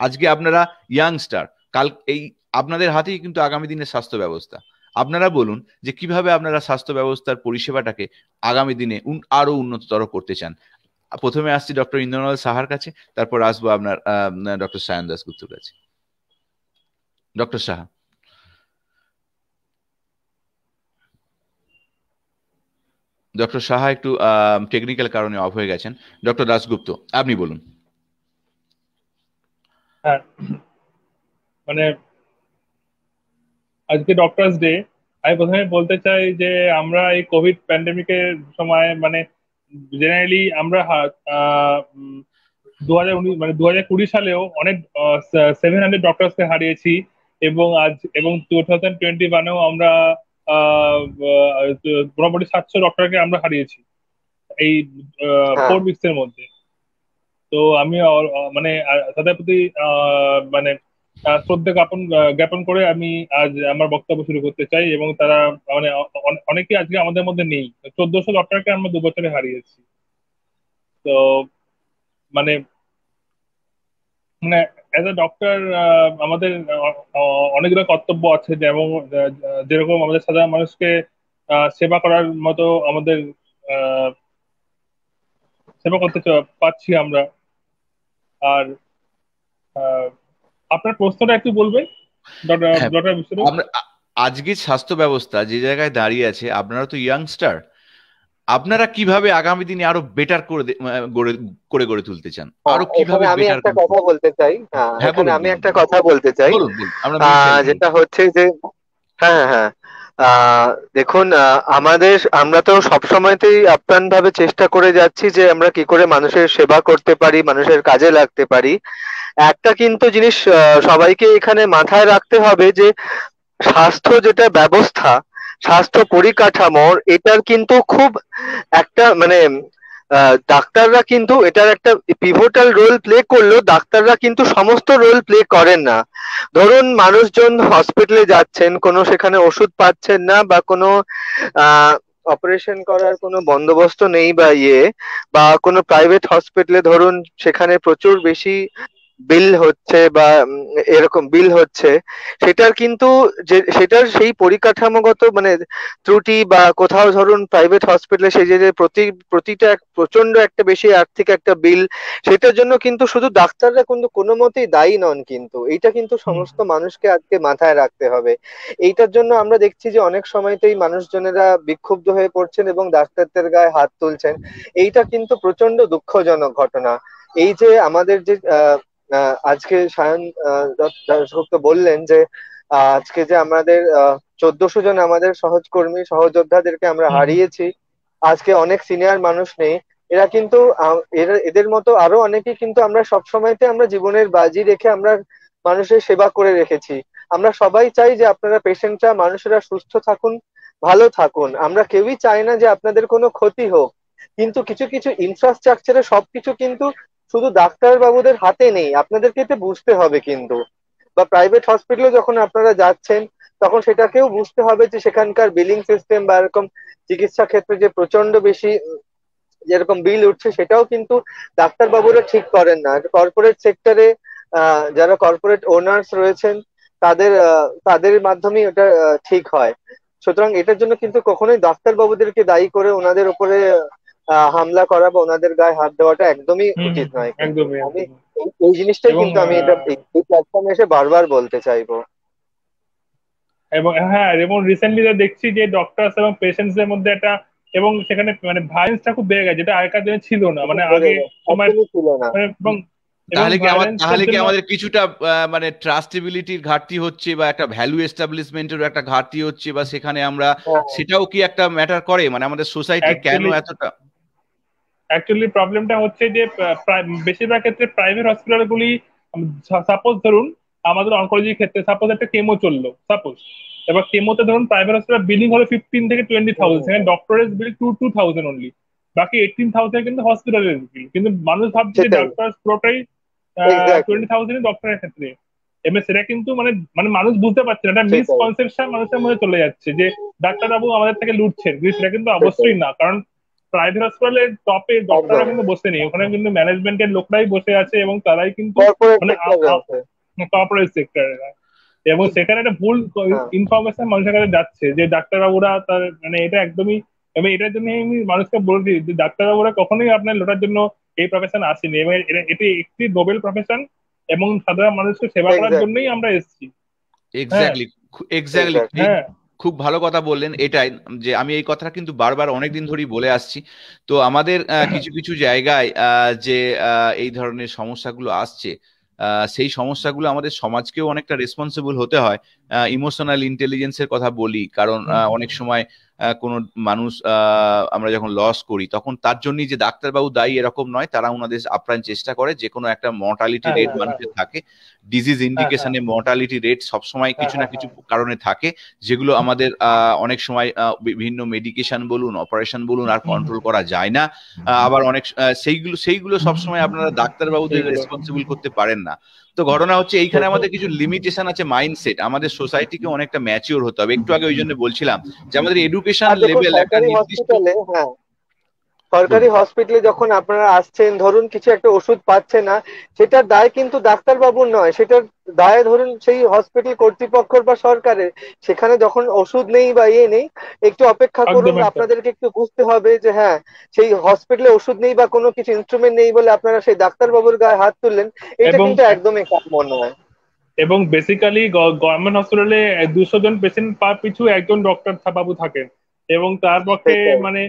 আজকে আপনারা ইয়াংস্টার, কাল এই আপনাদের হাতেই কিন্তু আগামী দিনের স্বাস্থ্য ব্যবস্থা। আপনারা বলুন যে কিভাবে আপনারা স্বাস্থ্য ব্যবস্থার পরিষেবাটাকে আগামী দিনে আরো উন্নততর করতে চান। প্রথমে আসছি ডক্টর ইন্দ্রনাথ সাহার কাছে, তারপর আসবো আপনার ডক্টর সায়ন দাশগুপ্তর কাছে। ডক্টর সাহা। ডক্টর সাহা একটু টেকনিক্যাল কারণে অফ হয়ে গেছেন। ডক্টর দাশগুপ্ত, আপনি বলুন। হ্যাঁ, মানে আজকে ডক্টরস ডে, আমি প্রথমে বলতে চাই যে আমরা এই কোভিড প্যান্ডেমিকের সময় মানে জেনারেলি আমরা 2019 মানে 2020 সালেও অনেক 700 ডক্টরসকে হারিয়েছি, এবং 2021-এও আমরা আহ, মোটামুটি 700 ডক্টরকে আমরা হারিয়েছি এই হ্যাঁ 4 উইকস এর মধ্যে। তো আমি মানে তাদের প্রতি মানে শ্রদ্ধা জ্ঞাপন করে আমি আজ আমার বক্তব্য শুরু করতে চাই। এবং তারা মানে অনেকেই আজকে আমাদের মধ্যে নেই। 1400 ডক্টরকে আমরা 2 বছরে হারিয়েছি। তো মানে মানে অ্যাজ এ ডক্টর আমাদের অনেকগুলো কর্তব্য আছে, যেরকম আমাদের সাধারণ মানুষকে সেবা করার মতো আমাদের আহ, সেবা করতে পারছি আমরা। আর আহ, আপনার প্রশ্নটা একটু বলবেন হ্যাঁ, ডক্টর বিশ্বরূপ। আমরা আজকে স্বাস্থ্য ব্যবস্থা যে জায়গায় দাঁড়িয়ে আছে, আপনারা তো ইয়াংস্টার, আপনারা কিভাবে আগামী দিনে আরো বেটার করে গড়ে করে গড়ে তুলতে চান, হ্যাঁ, আরো এখানে কিভাবে আমি বেটার একটা করতে? কথা বলতে চাই। হ্যাঁ, হ্যাঁ, এখানে বলুন আমি বলুন একটা কথা বলতে চাই। বলুন বলুন, আমরা মিউচুয়ালি বলুন। যেটা হচ্ছে যে হ্যাঁ হ্যাঁ দেখুন, আমরা তো সব সময়তেই আপ্রাণ ভাবে চেষ্টা করে যাচ্ছি যে আমরা কি করে মানুষের সেবা করতে পারি, মানুষের কাজে লাগতে পারি। একটা কিন্তু জিনিস সবাইকে এখানে মাথায় রাখতে হবে যে স্বাস্থ্য যেটা ব্যবস্থা, স্বাস্থ্য পরিকাঠামোর এটার কিন্তু খুব একটা মানে ডাক্তাররা কিন্তু এটার একটা পিভটাল রোল প্লে করলেও ডাক্তাররা কিন্তু সমস্ত রোল প্লে করেন না। ধরুন মানুষজন হসপিটালে যাচ্ছেন, কোনো সেখানে ওষুধ পাচ্ছেন না, বা কোনো অপারেশন করার কোনো বন্দোবস্ত নেই, বা বা কোনো প্রাইভেট হসপিটালে ধরুন সেখানে প্রচুর বেশি বিল হচ্ছে, বা এরকম বিল হচ্ছে, সেটার কিন্তু সেটার সেই পরিকাঠামোগত মানে ত্রুটি, বা কোথাও ধরুন প্রাইভেট হসপিটালে সেই যে প্রতিটা প্রচন্ড একটা বেশি আর্থিক একটা বিল, সেটার জন্য কিন্তু শুধু ডাক্তাররা কিন্তু কোনো মতেই দায়ী নন। কিন্তু এইটা কিন্তু সমস্ত মানুষকে আজকে মাথায় রাখতে হবে। এইটার জন্য আমরা দেখছি যে অনেক সময়তেই মানুষজনেরা বিক্ষুব্ধ হয়ে পড়ছেন এবং ডাক্তারদের গায়ে হাত তুলছেন। এইটা কিন্তু প্রচন্ড দুঃখজনক ঘটনা। এই যে আমাদের যে আজকে সায়ন দাশগুপ্ত বললেন যে আজকে যে আমাদের 1400 জন আমাদের সহকর্মী সহযোদ্ধাদেরকে আমরা হারিয়েছি, আজকে অনেক সিনিয়র মানুষ নেই। এরা কিন্তু এদের মতো আরো অনেকেই কিন্তু আমরা সব সময়তে আমরা জীবনের বাজি রেখে আমরা মানুষের সেবা করে রেখেছি। আমরা সবাই চাই যে আপনারা পেশেন্টরা, মানুষেরা সুস্থ থাকুন, ভালো থাকুন। আমরা কেউই চাই না যে আপনাদের কোনো ক্ষতি হোক। কিন্তু কিছু কিছু ইনফ্রাস্ট্রাকচারে সবকিছু কিন্তু শুধু ডাক্তার বাবুদের হাতে নেই, আপনাদেরকে এটা বুঝতে হবে কিন্তু। বা প্রাইভেট হসপিটালে যখন আপনারা যাচ্ছেন তখন সেটাকেও বুঝতে হবে যে সেখানকার বিলিং সিস্টেম বা এরকম চিকিৎসা ক্ষেত্রে যে প্রচন্ড বেশি যেরকম বিল উঠছে, সেটাও কিন্তু ডাক্তারবাবুরা ঠিক করেন না। কর্পোরেট সেক্টরে যারা কর্পোরেট ওনার্স রয়েছেন, তাদের মাধ্যমেই ওটা ঠিক হয়। সুতরাং এটার জন্য কিন্তু কখনোই ডাক্তারবাবুদেরকে দায়ী করে ওনাদের উপরে হামলা করা বা ওনাদের গায়ে হাত দেওয়াটা একদমই উচিত নয়। কিন্তু একদমই আমি একদমই। এই জিনিসটাই এবং কিন্তু আমি এটা এই প্ল্যাটফর্মে এসে বারবার বলতে চাইবো। এবং হ্যাঁ, এবং রিসেন্টলি দেখছি যে ডক্টরস এবং পেশেন্টস এর মধ্যে একটা, এবং সেখানে মানে ভায়োলেন্সটা খুব বেড়ে গেছে, যেটা আগেকার দিনে ছিল না, মানে আগে সময় একদমই ছিল না। এবং এবং তাহলে কি ভায়োলেন্সটার জন্য আমাদের কিছুটা মানে ট্রাস্টেবিলিটির ঘাটতি হচ্ছে, বা একটা ভ্যালু এস্টাবলিশমেন্টের একটা ঘাটতি হচ্ছে, বা সেখানে আমরা হ্যাঁ, সেটাও কি একটা ম্যাটার করে, মানে আমাদের সোসাইটি কেন অ্যাকচুয়ালি এতটা? অ্যাকচুয়ালি প্রবলেমটা হচ্ছে যে বেশিরভাগ ক্ষেত্রে প্রাইভেট হসপিটাল গুলি, সাপোজ ধরুন আমাদের অনকোলজির ক্ষেত্রে সাপোজ একটা কেমো চললো সাপোজ, এবার কেমোতে ধরুন প্রাইভেট হসপিটাল বিলিং হলো 15 থেকে 20,000, সেখানে ডক্টরের বিল 2,000 অনলি, বাকি 18,000 কিন্তু হসপিটালের বিল। কিন্তু মানুষ ভাবছে যে সেটাই, ডাক্তার পুরোটাই এক্স্যাক্টলি 20,000 ডক্টরের ক্ষেত্রে, এমনি সেটা কিন্তু মানে মানে মানুষ বুঝতে পারছে না, একটা সেটাই মিসকনসেপশন মানুষের মধ্যে চলে যাচ্ছে যে ডাক্তারবাবু আমাদের থেকে লুটছেন, কিন্তু সেটা কিন্তু সেটাই অবশ্যই না। কারণ প্রাইভেট হসপিটালের টপে ডক্টররা একদম কিন্তু বসে নেই, ওখানে কিন্তু ম্যানেজমেন্টের লোকরাই বসে আছে, এবং তারাই কিন্তু কর্পোরেট মানে সেক্টর রয়েছে। কর্পোরেট সেক্টরে, এবং সেখানে একটা ভুল হ্যাঁ, ইনফরমেশন মানুষের কাছে যাচ্ছে যে ডাক্তারবাবুরা তার মানে এটা একদমই, এবং এটার জন্য আমি মানুষকে বলে দিই যে ডাক্তারবাবুরা কখনোই আপনার লোটার জন্য এই প্রফেশন আসেনি, এবং এটি একটি নোবেল প্রফেশন, এবং সাধারণ মানুষকে সেবা করার এক্স্যাক্টলি জন্যই আমরা এসেছি। হ্যাঁ, এক্স্যাক্টলি, এক্স্যাক্টলি, এক্স্যাক্টলি হ্যাঁ, খুব ভালো কথা বললেন। এটাই যে আমি এই কথাটা কিন্তু বারবার অনেকদিন ধরেই বলে আসছি। তো আমাদের কিছু কিছু জায়গায় যে এই ধরনের সমস্যাগুলো আসছে, সেই সমস্যাগুলো আমাদের সমাজকেও অনেকটা রেসপন্সিবল হতে হয়। ইমোশনাল ইন্টেলিজেন্সের কথা বলি, কারণ অনেক সময় কোনো মানুষ আমরা যখন লস করি, তখন তার জন্যই যে ডাক্তারবাবু দায়ী এরকম নয়, তারা ওনাদের আপ্রাণ চেষ্টা করে। যে কোনো একটা মর্টালিটি হ্যাঁ, রেট হ্যাঁ, হ্যাঁ, মানুষের থাকে, ডিজিজ হ্যাঁ, হ্যাঁ, ইন্ডিকেশনে মর্টালিটি রেট সবসময় হ্যাঁ, কিছু না হ্যাঁ, কিছু হ্যাঁ, কারণে থাকে, যেগুলো আমাদের অনেক সময় বিভিন্ন মেডিকেশন বলুন, অপারেশন বলুন, আর কন্ট্রোল করা যায় না। আবার অনেক সেইগুলো সবসময় আপনারা ডাক্তারবাবুদের এইগুলো রেসপন্সিবল করতে পারেন না। তো ঘটনা হচ্ছে এইখানে আমাদের কিছু লিমিটেশন আছে, মাইন্ডসেট, আমাদের সোসাইটিকে অনেকটা ম্যাচিওর হতে হবে। একটু আগে ওই জন্য বলছিলাম যে আমাদের এডুকেশন আর দেখুন লেভেল একটা সরকারি নির্দিষ্ট। হসপিটালে, হ্যাঁ সরকারি বলুন। হসপিটালে যখন আপনারা আসছেন, ধরুন কিছু একটা ওষুধ পাচ্ছে না, সেটার দায় কিন্তু ডাক্তারবাবুর নয়, সেটার দায় ধরুন সেই হসপিটাল কর্তৃপক্ষের বা সরকারের। সেখানে যখন ওষুধ নেই বা ইয়ে নেই, একটু অপেক্ষা করুন, একদম একদম আপনাদেরকে একটু বুঝতে হবে যে হ্যাঁ সেই হসপিটালে ওষুধ নেই বা কোনো কিছু ইনস্ট্রুমেন্ট নেই বলে আপনারা সেই ডাক্তারবাবুর গায়ে হাত তুললেন, এটা এবং কিন্তু একদমই কাম্য নয়। এবং বেসিক্যালি গভর্নমেন্ট হসপিটালে 200 জন পেশেন্ট পার পিছু একজন ডক্টর বাবু থাকেন, এবং তার পক্ষে সেটাই মানে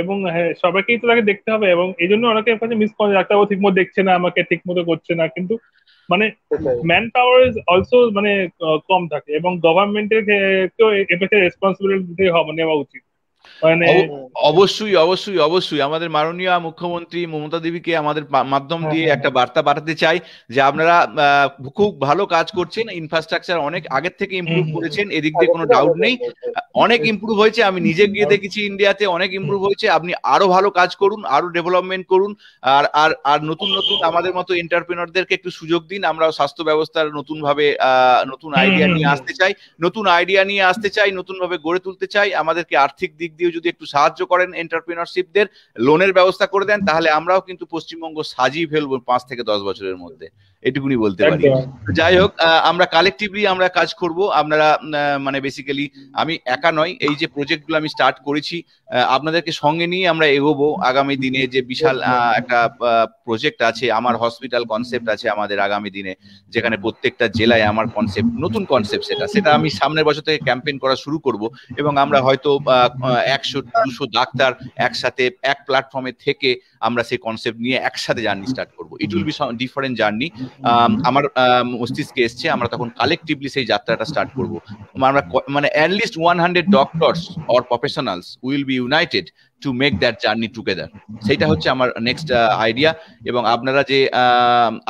এবং হ্যাঁ, সবাইকেই তো তাকে দেখতে হবে, এবং এই জন্য অনেকে মিস করে, ডাক্তারবাবু ঠিক মতো দেখছে না আমাকে, ঠিক মতো করছে না, কিন্তু মানে সেটাই ম্যান পাওয়ার ইজ অলসো মানে কম থাকে, এবং গভর্নমেন্টের কেউ এক্ষেত্রে রেসপন্সিবিলিটি নেওয়া উচিত মানে। হুম, অবশ্যই, অবশ্যই, অবশ্যই আমাদের মাননীয় মুখ্যমন্ত্রী মমতা দেবীকে আমাদের মাধ্যম হ্যাঁ, দিয়ে হ্যাঁ, একটা বার্তা পাঠাতে চাই যে আপনারা খুব ভালো কাজ করছেন, ইনফ্রাস্ট্রাকচার অনেক আগের থেকে হুম, ইমপ্রুভ হুম, হুম, করেছেন, এদিক দিয়ে আগে কোনো থেকে ডাউট অনেক নেই। উন্নত হয়েছে। অনেক ইমপ্রুভ হয়েছে, আমি নিজে গিয়ে দেখেছি ইন্ডিয়াতে অনেক হুম, ইমপ্রুভ হয়েছে। আপনি আরো ভালো কাজ করুন, আরো ডেভেলপমেন্ট করুন, আর আর আর নতুন নতুন আমাদের মতো এন্টারপ্রেনারদেরকে একটু সুযোগ দিন। আমরাও স্বাস্থ্য ব্যবস্থার নতুন ভাবে নতুন হুম, আইডিয়া হুম, নিয়ে হুম, আসতে চাই, নতুন আইডিয়া নিয়ে আসতে চাই, নতুন ভাবে গড়ে তুলতে চাই। আমাদেরকে আর্থিক দিক দিয়ে যদি একটু সাহায্য করেন, এন্টারপ্রেনারশিপদের লোনের ব্যবস্থা করে দেন, তাহলে আমরাও কিন্তু পশ্চিমবঙ্গ সাজিয়ে ফেলবো 5 থেকে 10 বছরের মধ্যে, এটুকুনি বলতে পারি। একদম যাই হোক, আমরা কালেকটিভলি আমরা কাজ করব। আপনারা মানে বেসিক্যালি আমি একা নয়, এই যে প্রজেক্টগুলো আমি স্টার্ট করেছি, আপনাদেরকে সঙ্গে নিয়ে আমরা এগোবো আগামী দিনে। যে বিশাল একটা প্রজেক্ট আছে, আমার হসপিটাল কনসেপ্ট আছে আমাদের আগামী দিনে, যেখানে প্রত্যেকটা জেলায় আমার কনসেপ্ট, নতুন কনসেপ্ট, সেটা আমি সামনের বছর থেকে ক্যাম্পেইন করা শুরু করব। এবং আমরা হয়তো 100-200 ডাক্তার একসাথে এক প্ল্যাটফর্মে থেকে আমরা সেই কনসেপ্ট নিয়ে একসাথে জার্নি স্টার্ট করব। It will be different journey. আমার মস্তিষ্কে এসছে, আমরা তখন কালেকটিভলি সেই যাত্রাটা স্টার্ট করব। আমরা মানে at least 100 doctors or professionals will be United to make that journey together. সেইটা হচ্ছে আমার নেক্সট আইডিয়া। এবং আপনারা যে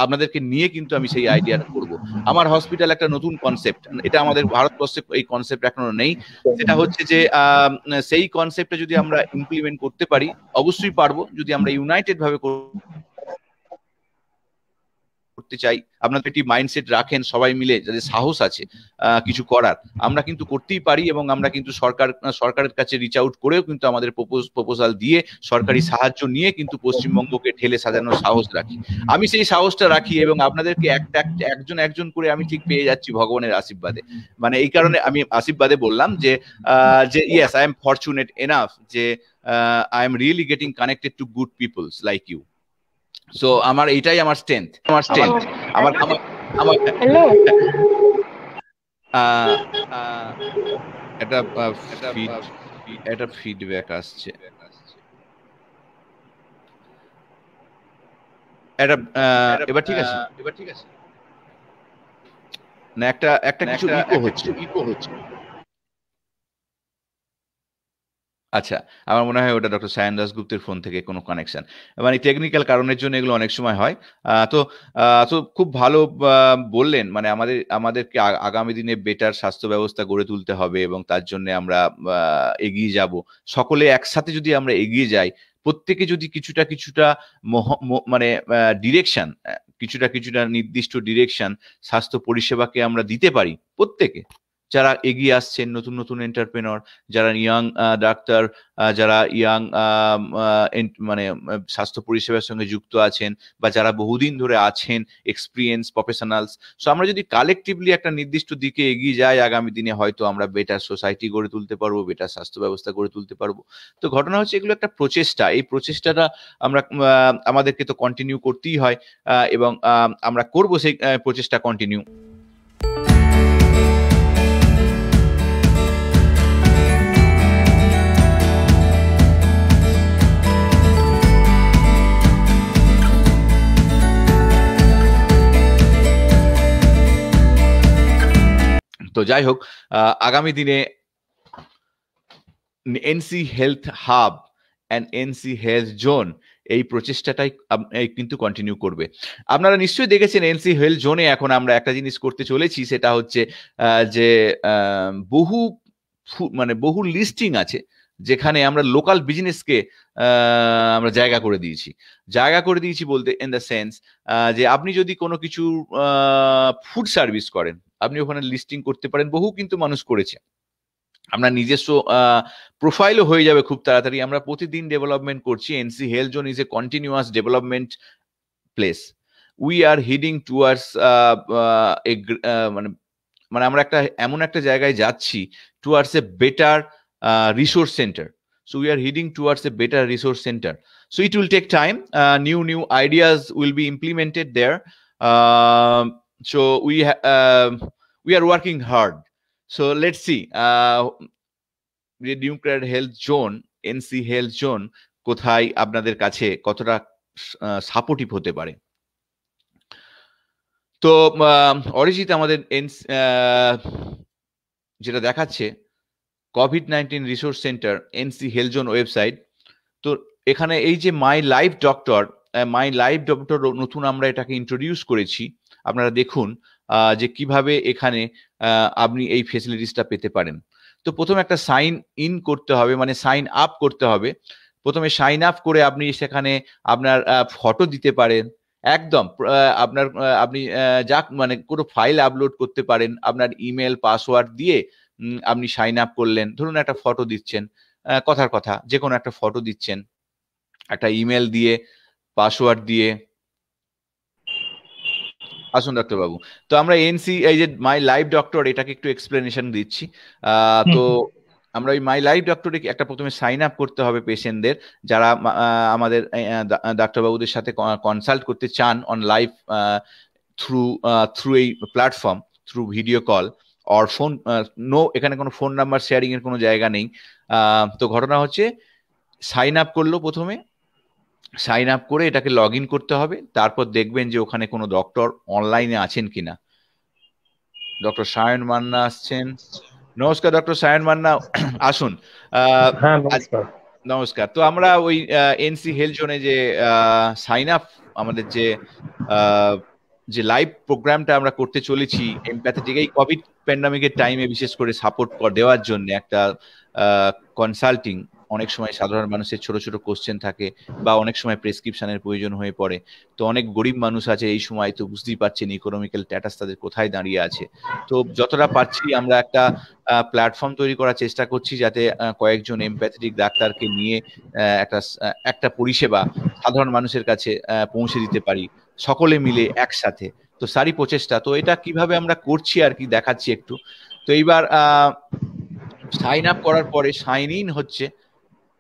আপনাদেরকে নিয়ে কিন্তু আমি সেই আইডিয়াটা করব। আমার হসপিটাল একটা নতুন কনসেপ্ট, এটা আমাদের ভারতবর্ষে এই কনসেপ্ট এখনো নেই। সেটা হচ্ছে যে সেই কনসেপ্টটা যদি আমরা ইমপ্লিমেন্ট করতে পারি, অবশ্যই পারবো, যদি আমরা ইউনাইটেড ভাবে করতে চাই, আপনাদের একটি মাইন্ডসেট রাখেন সবাই মিলে, যাদের সাহস আছে কিছু করার, আমরা কিন্তু করতেই পারি। এবং আমরা কিন্তু সরকারের কাছে রিচ আউট করেও কিন্তু আমাদের প্রপোজাল দিয়ে সরকারি সাহায্য নিয়ে কিন্তু পশ্চিমবঙ্গকে ঠেলে সাজানোর সাহস রাখি। আমি সেই সাহসটা রাখি এবং আপনাদেরকে একজন একজন করে আমি ঠিক পেয়ে যাচ্ছি ভগবানের আশীর্বাদে। মানে এই কারণে আমি আশীর্বাদে বললাম যে yes, I am fortunate enough যে I am really getting connected to good peoples like you. So আমার এইটাই আমার স্ট্রেংথ। আমার হ্যালো, একটা ফিডব্যাক আসছে, এবার ঠিক আছে না? একটা কিছু ইকো হচ্ছে। আচ্ছা, আমার মনে হয় ওটা ডক্টর সায়ন দাশগুপ্তের ফোন থেকে কোনো কানেকশন, মানে টেকনিক্যাল কারণের জন্য এগুলো অনেক সময় হয়। তো খুব ভালো বললেন, মানে আমাদেরকে আগামী দিনে বেটার স্বাস্থ্য ব্যবস্থা গড়ে তুলতে হবে এবং তার জন্য আমরা এগিয়ে যাব। সকলে একসাথে যদি আমরা এগিয়ে যাই, প্রত্যেকে যদি কিছুটা মানে ডিরেকশন, কিছুটা নির্দিষ্ট ডিরেকশন স্বাস্থ্য পরিষেবাকে আমরা দিতে পারি, প্রত্যেকে যারা এগিয়ে আসছেন, নতুন নতুন এন্টারপ্রেনর, যারা ইয়াং ডাক্তার, যারা ইয়াং মানে স্বাস্থ্য পরিষেবার সঙ্গে যুক্ত আছেন, বা যারা বহুদিন ধরে আছেন এক্সপিরিয়েন্স প্রফেশনালস। সো আমরা যদি কালেকটিভলি একটা নির্দিষ্ট দিকে এগিয়ে যাই, আগামী দিনে হয়তো আমরা বেটার সোসাইটি গড়ে তুলতে পারবো, বেটার স্বাস্থ্য ব্যবস্থা গড়ে তুলতে পারবো। তো ঘটনা হচ্ছে এগুলো একটা প্রচেষ্টা, এই প্রচেষ্টাটা আমরা আমাদেরকে তো কন্টিনিউ করতেই হয়, এবং আমরা করবো সেই প্রচেষ্টা কন্টিনিউ। তো যাই হোক, আগামী দিনে NC health hub and NC health zone এই প্রচেষ্টাটাই কিন্তু কন্টিনিউ করবে। আপনারা নিশ্চয়ই দেখেছেন এনসি হেলথ জোনে এখন আমরা একটা জিনিস করতে চলেছি, সেটা হচ্ছে যে বহু লিস্টিং আছে, যেখানে আমরা লোকাল বিজনেসকে আমরা জায়গা করে দিয়েছি বলতে ইন দ্য সেন্স যে আপনি যদি কোনো কিছু ফুড সার্ভিস করেন, আপনি ওখানে লিস্টিং করতে পারেন। বহু কিন্তু মানুষ করেছে, আমরা নিজস্ব প্রোফাইলও হয়ে যাবে খুব তাড়াতাড়ি। আমরা প্রতিদিন ডেভেলপমেন্ট করছি। NC health zone is a continuous development place. We are hiding towards মানে আমরা এমন একটা জায়গায় যাচ্ছি, towards a better resource center. So we are heading towards a better resource center. So it will take time. New ideas will be implemented there. So we are working hard. So let's see. The Nuclear Health Zone, NC Health Zone, কোথায় আপনাদের কাছে কতটা supportive হতে পারে। তো অরিজিৎ আমাদের যেটা দেখাচ্ছে COVID-19 resource centre NC health zone website. তো এখানে এই যে মাই লাইফ ডক্টর নতুন আমরা এটাকে ইন্ট্রোডিউস করেছি। আপনারা দেখুন যে কিভাবে এখানে আপনি এই ফেসিলিটিসটা পেতে পারেন। তো প্রথমে একটা সাইন ইন করতে হবে, মানে সাইন আপ করতে হবে। প্রথমে সাইন আপ করে আপনি সেখানে আপনার ফটো দিতে পারেন, একদম আপনি মানে কোনো ফাইল আপলোড করতে পারেন, আপনার ইমেল পাসওয়ার্ড দিয়ে আপনি সাইন আপ করলেন। ধরুন একটা ফটো দিচ্ছেন, কথার কথা যে কোনো একটা ফটো দিচ্ছেন, একটা ইমেল দিয়ে পাসওয়ার্ড দিয়ে। আসুন ডাক্তারবাবু, তো আমরা এনসি এই যে মাই লাইফ ডক্টর এটাকে একটু এক্সপ্লেনেশন দিচ্ছি। তো আমরা ওই মাই লাইফ ডক্টরে একটা প্রথমে সাইন আপ করতে হবে পেশেন্টদের, যারা আমাদের ডাক্তারবাবুদের সাথে কনসাল্ট করতে চান অন লাইভ থ্রু এই platform, through video call or phone. এখানে কোনো ফোন নাম্বার শেয়ারিং এর কোনো জায়গা নেই। তো ঘটনা হচ্ছে সাইন আপ করলো, প্রথমে সাইন আপ করে এটাকে লগ ইন করতে হবে। তারপর দেখবেন যে ওখানে কোনো ডক্টর অনলাইনে আছেন কিনা। ডক্টর সায়ন মান্না আসছেন। নমস্কার ডক্টর সায়ন মান্না, আসুন। নমস্কার। তো আমরা ওই এনসি হেলথ জোনে যে সাইন আপ, আমাদের যে লাইভ প্রোগ্রামটা আমরা করতে চলেছি এমপ্যাথেটিক, এই কোভিড প্যান্ডামিকের টাইমে বিশেষ করে সাপোর্ট দেওয়ার জন্য একটা কনসাল্টিং অনেক সময় সাধারণ মানুষের ছোট ছোট কোশ্চেন থাকে, বা অনেক সময় প্রেসক্রিপশনের প্রয়োজন হয়ে পড়ে। তো অনেক গরিব মানুষ আছে এই সময়, তো বুঝতেই পারছেন ইকোনমিক্যাল স্ট্যাটাস তাদের কোথায় দাঁড়িয়ে আছে। তো যতটা পারছি আমরা একটা প্ল্যাটফর্ম তৈরি করার চেষ্টা করছি, যাতে কয়েকজন এমপ্যাথেটিক ডাক্তারকে নিয়ে একটা পরিষেবা সাধারণ মানুষের কাছে পৌঁছে দিতে পারি সকলে মিলে একসাথে। তো সারি প্রচেষ্টা, তো এটা কিভাবে আমরা করছি আর কি দেখাচ্ছি একটু। তো এইবার সাইন আপ করার পরে সাইন ইন হচ্ছে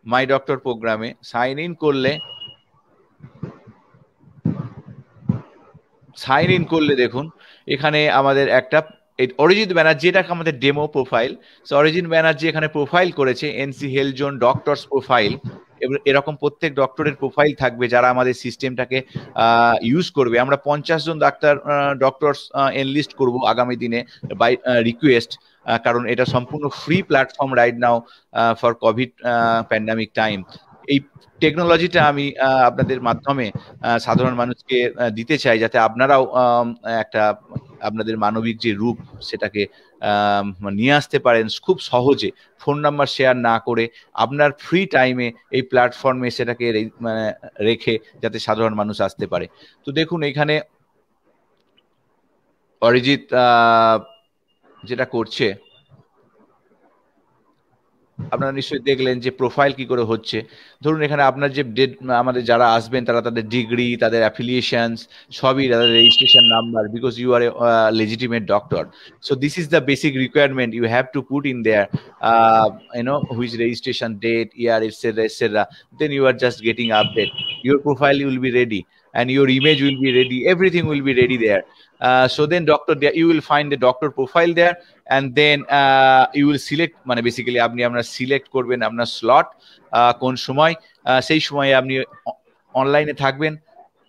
মাই ডক্টর প্রোগ্রামে। সাইন ইন করলে দেখুন এখানে আমাদের একটা অরিজিৎ ব্যানার্জি, এটাকে আমাদের ডেমো প্রোফাইল। অরিজিৎ ব্যানার্জি এখানে প্রোফাইল করেছে, NC health zone doctors profile. এরকম প্রত্যেক ডক্টরের প্রোফাইল থাকবে যারা আমাদের সিস্টেমটাকে ইউজ করবে। আমরা 50 জন ডক্টরস এনলিস্ট করব আগামী দিনে বাই রিকোয়েস্ট, কারণ এটা সম্পূর্ণ free platform right now for Covid pandemic time. এই টেকনোলজিটা আমি আপনাদের মাধ্যমে সাধারণ মানুষকে দিতে চাই, যাতে আপনারাও একটা আপনাদের মানবিক যে রূপ সেটাকে নিয়ে আসতে পারেন খুব সহজে, ফোন নাম্বার শেয়ার না করে আপনার ফ্রি টাইমে এই প্ল্যাটফর্মে সেটাকে রেখে যাতে সাধারণ মানুষ আসতে পারে। তো দেখুন এখানে অরিজিৎ যেটা করছে, আপনারা নিশ্চয়ই দেখলেন যে প্রোফাইল কি করে হচ্ছে। ধরুন এখানে আপনার যে আমাদের যারা আসবেন তারা তাদের ডিগ্রি, তাদের অ্যাফিলিয়েশনস সবই, তাদের registration number, because you are a legitimate doctor. So this is the basic requirement you have to put in there, which registration date, year, etc. Then you are just getting update. Your profile will be ready and your image will be ready, everything will be ready there. So then you will find the doctor profile there, and then you will select, মানে basically আপনারা select করবেন আপনার slot কোন সময়, সেই সময়ে আপনি অনলাইনে থাকবেন,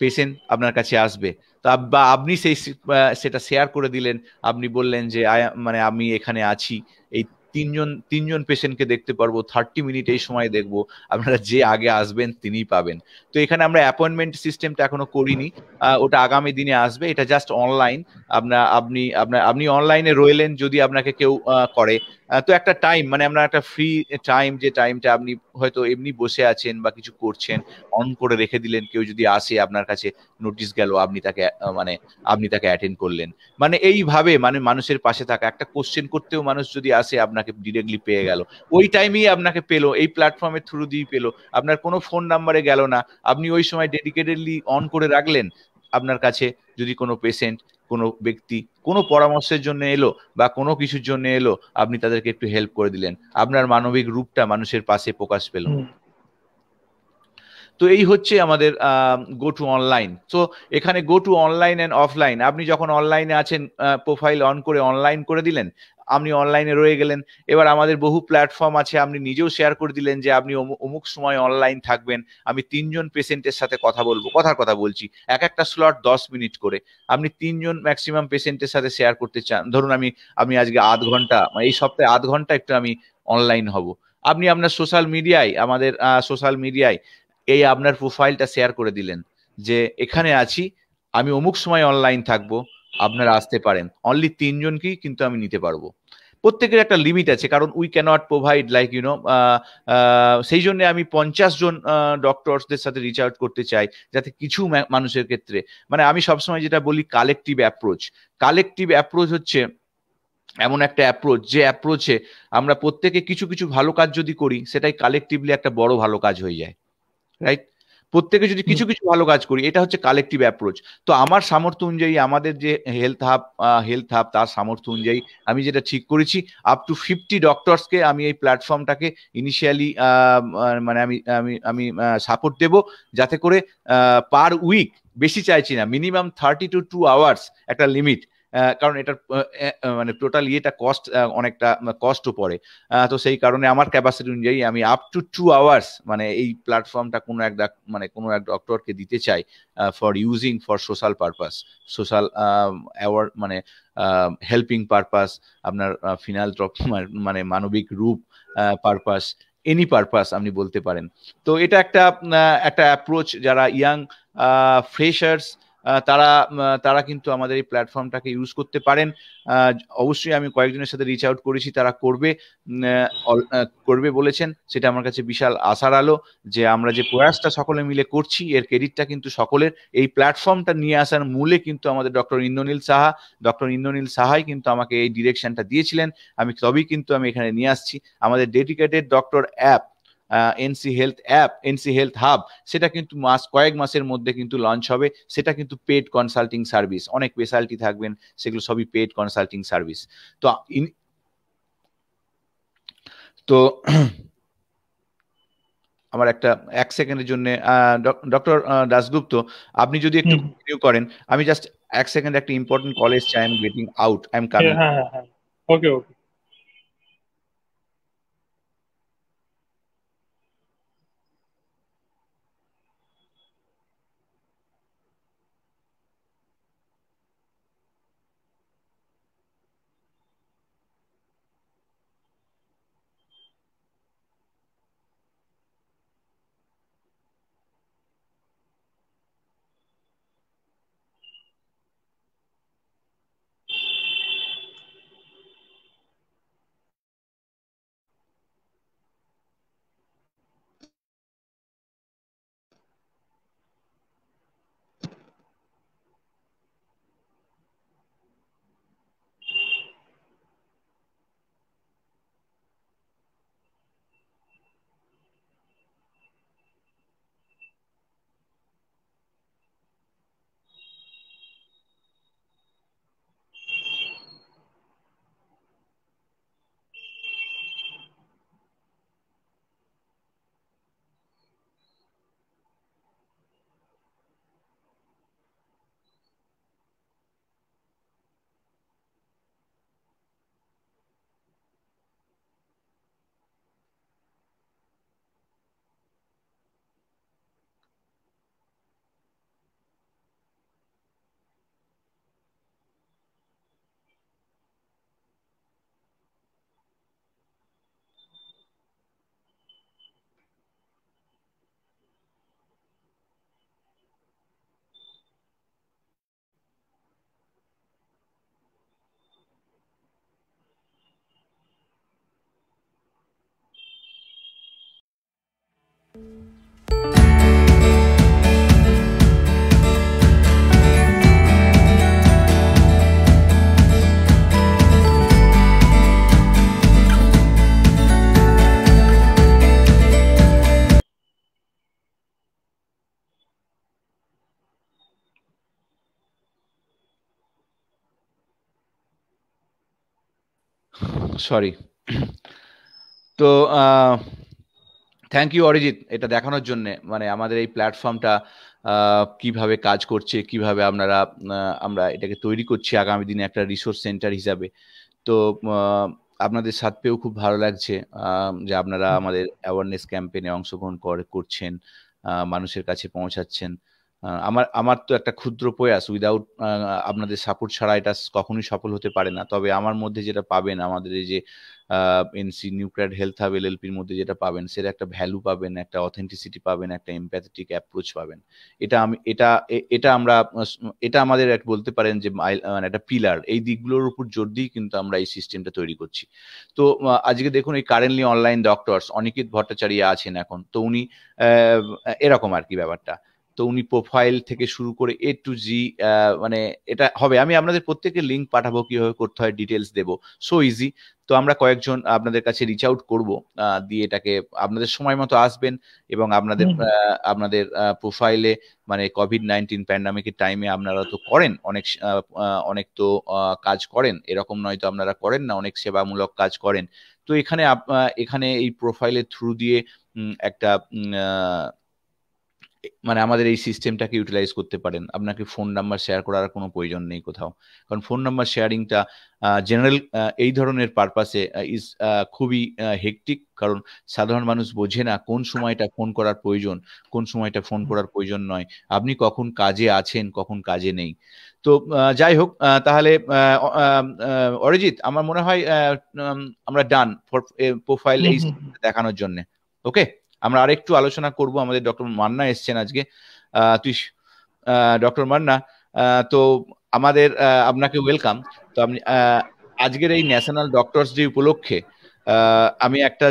পেশেন্ট আপনার কাছে আসবে। তা বা আপনি সেটা শেয়ার করে দিলেন, আপনি বললেন যে মানে আমি এখানে আছি, এই তিনজন পেশেন্টকে দেখতে পারবো, 30 মিনিট এই সময় দেখবো, আপনারা যে আগে আসবেন তিনিই পাবেন। তো এখানে আমরা অ্যাপয়েন্টমেন্ট সিস্টেমটা এখনো করিনি, ওটা আগামী দিনে আসবে। এটা জাস্ট অনলাইন, আপনি অনলাইনে রইলেন, যদি আপনাকে কেউ করে, তো একটা টাইম, মানে আমরা একটা ফ্রি টাইম, যে টাইমটা আপনি হয়তো এমনি বসে আছেন বা কিছু করছেন, অন করে রেখে দিলেন, কেউ যদি আসে আপনার কাছে নোটিশ গেল, আপনি তাকে অ্যাটেন্ড করলেন। মানে এইভাবে মানে মানুষের পাশে থাকা, একটা কোশ্চেন করতেও মানুষ যদি আসে আপনাকে ডিরেক্টলি পেয়ে গেল, ওই টাইমেই আপনাকে পেলো, এই প্ল্যাটফর্মের থ্রু দিয়েই পেলো, আপনার কোনো ফোন নাম্বারে গেল না, আপনি ওই সময় ডেডিকেটেডলি অন করে রাখলেন। আপনার কাছে যদি কোনো পেশেন্ট, কোনো ব্যক্তি কোনো পরামর্শের জন্য এলো বা কোনো কিছুর জন্য এলো, আপনি তাদেরকে একটু হেল্প করে দিলেন, আপনার মানবিক রূপটা মানুষের পাশে প্রকাশ পেল। তো এই হচ্ছে আমাদের গো টু অনলাইন। তো এখানে go to online and offline, আপনি যখন অনলাইনে আছেন প্রোফাইল অন করে অনলাইন করে দিলেন, আপনি অনলাইনে রয়ে গেলেন। এবার আমাদের বহু প্ল্যাটফর্ম আছে, আপনি নিজেও শেয়ার করে দিলেন যে আপনি অমুক সময় অনলাইন থাকবেন, আমি 3 জন পেশেন্টের সাথে কথা বলবো, কথা বলছি, একটা স্লট 10 মিনিট করে, আপনি 3 জন ম্যাক্সিমাম পেশেন্টের সাথে শেয়ার করতে চান। ধরুন আমি আজকে আধ ঘন্টা, এই সপ্তাহে আধ ঘন্টা একটু আমি অনলাইন হব, আপনি আপনার সোশ্যাল মিডিয়ায়, আমাদের সোশ্যাল মিডিয়ায় এই আপনার প্রোফাইলটা শেয়ার করে দিলেন যে এখানে আছি, আমি অমুক সময় অনলাইন থাকবো, আপনারা আসতে পারেন, অনলি 3 জনকেই কিন্তু আমি নিতে পারবো। প্রত্যেকের একটা লিমিট আছে, কারণ উই ক্যানট প্রোভাইড লাইক সেই জন্য আমি 50 জন ডক্টরসদের সাথে রিচ আউট করতে চাই, যাতে কিছু মানুষের ক্ষেত্রে, মানে আমি সবসময় যেটা বলি কালেকটিভ অ্যাপ্রোচ হচ্ছে এমন একটা অ্যাপ্রোচ, যে অ্যাপ্রোচে আমরা প্রত্যেকে কিছু কিছু ভালো কাজ যদি করি, সেটাই কালেকটিভলি একটা বড় ভালো কাজ হয়ে যায়, রাইট? প্রত্যেকে যদি কিছু কিছু ভালো কাজ করি, এটা হচ্ছে কালেকটিভ অ্যাপ্রোচ। তো আমার সামর্থ্য অনুযায়ী, আমাদের যে হেলথ হাব তার সামর্থ্য অনুযায়ী আমি যেটা ঠিক করেছি, আপ টু 50 ডক্টরসকে আমি এই প্ল্যাটফর্মটাকে ইনিশিয়ালি মানে আমি সাপোর্ট দেব, যাতে করে পার উইক, বেশি চাইছি না, মিনিমাম 30 to 2 আওয়ার্স একটা লিমিট, কারণ এটা মানে টোটাল ইয়েটা কস্ট, অনেকটা কস্টও পড়ে। তো সেই কারণে আমার ক্যাপাসিটি অনুযায়ী আমি আপ টু 2 আওয়ার্স মানে এই প্ল্যাটফর্মটা কোনো এক ডক্টরকে দিতে চাই, for using for social purpose, social award, মানে হেল্পিং পারপাস, আপনার ফিনালট্রপ, মানে মানবিক রূপ পারপাস, এনি পারপাস আপনি বলতে পারেন। তো এটা একটা অ্যাপ্রোচ, যারা ইয়াং ফ্রেশার্স তারা তারা কিন্তু আমাদের এই প্ল্যাটফর্মটাকে ইউজ করতে পারেন। অবশ্যই আমি কয়েকজনের সাথে রিচ আউট করেছি, তারা করবে বলেছেন, সেটা আমার কাছে বিশাল আশার আলো যে আমরা যে প্রয়াসটা সকলে মিলে করছি এর ক্রেডিটটা কিন্তু সকলের। এই প্ল্যাটফর্মটা নিয়ে আসার মূলে কিন্তু আমাদের ডক্টর ইন্দ্রনীল সাহাই কিন্তু আমাকে এই ডিরেকশনটা দিয়েছিলেন, তবেই কিন্তু আমি এখানে নিয়ে আসছি। আমাদের dedicated doctor app NC health hub, সেটা কিন্তু কয়েক মাসের মধ্যে কিন্তু লঞ্চ হবে। সেটা কিন্তু পেড কনসাল্টিং সার্ভিস, অনেক স্পেশালিটি থাকবেন, সেগুলো সবই পেড কনসাল্টিং সার্ভিস। তো তো আমার এক সেকেন্ডের জন্য ডক্টর দাশগুপ্ত, আপনি যদি একটু কন্টিনিউ করেন, আমি জাস্ট এক সেকেন্ড, একটা ইম্পর্টেন্ট কল এসছে, I am getting out, I am coming. হ্যাঁ হ্যাঁ হ্যাঁ, ওকে ওকে। সরি। তো থ্যাংক ইউ অরিজিৎ, এটা দেখানোর জন্য, মানে আমাদের এই প্ল্যাটফর্মটা কিভাবে কাজ করছে, কিভাবে আমরা এটাকে তৈরি করছি আগামী দিনে একটা রিসোর্স সেন্টার হিসাবে। তো আপনাদের সাথেও খুব ভালো লাগছে যে আপনারা আমাদের অ্যাওয়ারনেস ক্যাম্পেইনে অংশগ্রহণ করছেন, মানুষের কাছে পৌঁছাচ্ছেন। আমার তো একটা ক্ষুদ্র প্রয়াস, উইদাউট আপনাদের সাপোর্ট ছাড়া এটা কখনোই সফল হতে পারে না। তবে আমার মধ্যে যেটা পাবেন, আমাদের এই যে এনসি নিউক্লিয়ার হেলথ হাব এলএলপির মধ্যে যেটা পাবেন, সেটা একটা ভ্যালু পাবেন, একটা অথেন্টিসিটি পাবেন, একটা এমপ্যাথেটিক অ্যাপ্রোচ পাবেন। এটা আমাদের বলতে পারেন যে মানে একটা পিলার। এই দিকগুলোর উপর জোর দিয়ে কিন্তু আমরা এই সিস্টেমটা তৈরি করছি। তো আজকে দেখুন, এই currently online doctors Aniket Bhattacharya আছেন এখন, তো উনি এরকম আর কি ব্যাপারটা। তো উনি প্রোফাইল থেকে শুরু করে এ টু জি, মানে এটা হবে, আমি আপনাদের প্রত্যেকের লিঙ্ক পাঠাবো, কিভাবে করতে হয় ডিটেলস দেবো, সো ইজি। তো আমরা কয়েকজন আপনাদের কাছে রিচ আউট করবো, দিয়ে এটাকে আপনাদের সময় মতো আসবেন এবং আপনাদের প্রোফাইলে, মানে কোভিড-19 প্যান্ডামিকের টাইমে আপনারা তো করেন অনেক তো কাজ করেন, এরকম নয় তো আপনারা করেন না, অনেক সেবামূলক কাজ করেন। তো এখানে এই প্রোফাইলের থ্রু দিয়ে একটা মানে আমাদের এই সিস্টেমটাকে ইউটিলাইজ করতে পারেন। আপনাকে ফোন নাম্বার শেয়ার করার কোনো প্রয়োজন নেই কোথাও, কারণ ফোন নাম্বার শেয়ারিংটা জেনারেল এই ধরনের পারপাসে খুবই হেকটিক, কারণ সাধারণ মানুষ বোঝে না কোন সময়টা ফোন করার প্রয়োজন, কোন সময়টা ফোন করার প্রয়োজন নয়, আপনি কখন কাজে আছেন, কখন কাজে নেই। তো যাই হোক, তাহলে অরিজিৎ, আমার মনে হয় আমরা ডান ফর প্রোফাইল এই দেখানোর জন্য। ওকে, আমরা আরেকটু আলোচনা করব। আমাদের ডক্টর মান্না এসছেন আজকে। ডক্টর মান্না, তো আমাদের আপনাকে ওয়েলকাম। তো আপনি আজকের এই ন্যাশনাল ডক্টরস ডে উপলক্ষে আমি একটা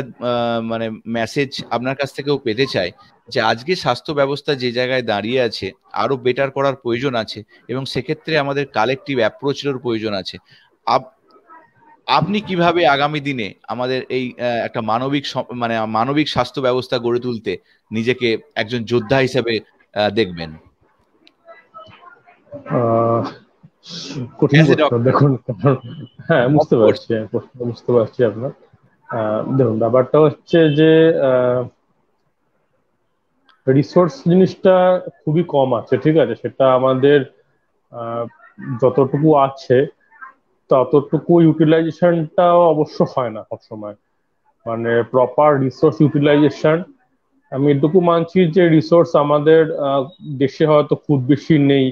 মানে মেসেজ আপনার কাছ থেকেও পেতে চাই যে আজকে স্বাস্থ্য ব্যবস্থা যে জায়গায় দাঁড়িয়ে আছে আরো বেটার করার প্রয়োজন আছে, এবং সেক্ষেত্রে আমাদের কালেকটিভ অ্যাপ্রোচেরও প্রয়োজন আছে। আপনি কিভাবে আগামী দিনে আমাদের এই একটা মানে মানবিক স্বাস্থ্য ব্যবস্থা গড়ে তুলতে নিজেকে একজন যোদ্ধা হিসেবে দেখবেন? আহ, কঠিন অ্যাজ এ প্রশ্ন। ডক্টর। দেখুন, হ্যাঁ বুঝতে অফকোর্স। পারছি, বুঝতে পারছি আপনার। দেখুন, ব্যাপারটা হচ্ছে যে রিসোর্স জিনিসটা খুবই কম আছে, ঠিক আছে? সেটা আমাদের আহ, যতটুকু আছে ততটুকু ইউটিলাইজেশনটাও অবশ্য হয় না সবসময়, মানে প্রপার রিসোর্স ইউটিলাইজেশন। আমি এটুকু মানছি যে রিসোর্স আমাদের দেশে হয়তো খুব বেশি নেই,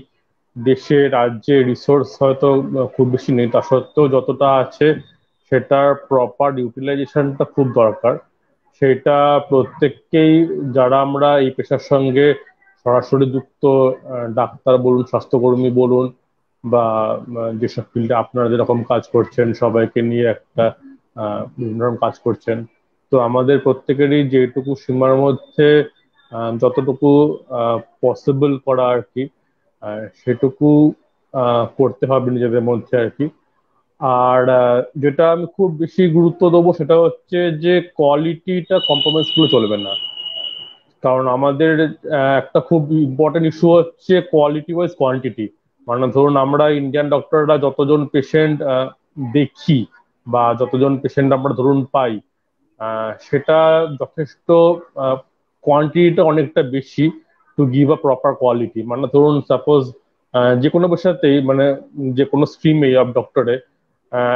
দেশে রাজ্যে রিসোর্স হয়তো খুব বেশি নেই, তা সত্ত্বেও যতটা আছে সেটার প্রপার ইউটিলাইজেশনটা খুব দরকার। সেটা প্রত্যেককেই, যারা আমরা এই পেশার সঙ্গে সরাসরি যুক্ত, ডাক্তার বলুন, স্বাস্থ্যকর্মী বলুন, বা যেসব ফিল্ডে আপনারা যেরকম কাজ করছেন, সবাইকে নিয়ে একটা বিভিন্ন রকম কাজ করছেন, তো আমাদের প্রত্যেকেরই যেটুকু সীমার মধ্যে যতটুকু পসিবল করা আর কি, সেটুকু করতে হবে নিজেদের মধ্যে আর কি। আর যেটা আমি খুব বেশি গুরুত্ব দেবো সেটা হচ্ছে যে কোয়ালিটিটা কম্প্রোমাইজ করে চলবে না। কারণ আমাদের একটা খুব ইম্পর্টেন্ট ইস্যু হচ্ছে কোয়ালিটি ওয়াইজ কোয়ান্টিটি। মানে ধরুন, আমরা ইন্ডিয়ান ডক্টররা যতজন পেশেন্ট দেখি বা যতজন পেশেন্ট আমরা ধরুন পাই, সেটা যথেষ্ট, কোয়ান্টিটিটা অনেকটা বেশি to give a proper quality. মানে ধরুন সাপোজ যে কোনো পেশাতেই, মানে যে কোনো স্ট্রিমে অফ ডক্টরে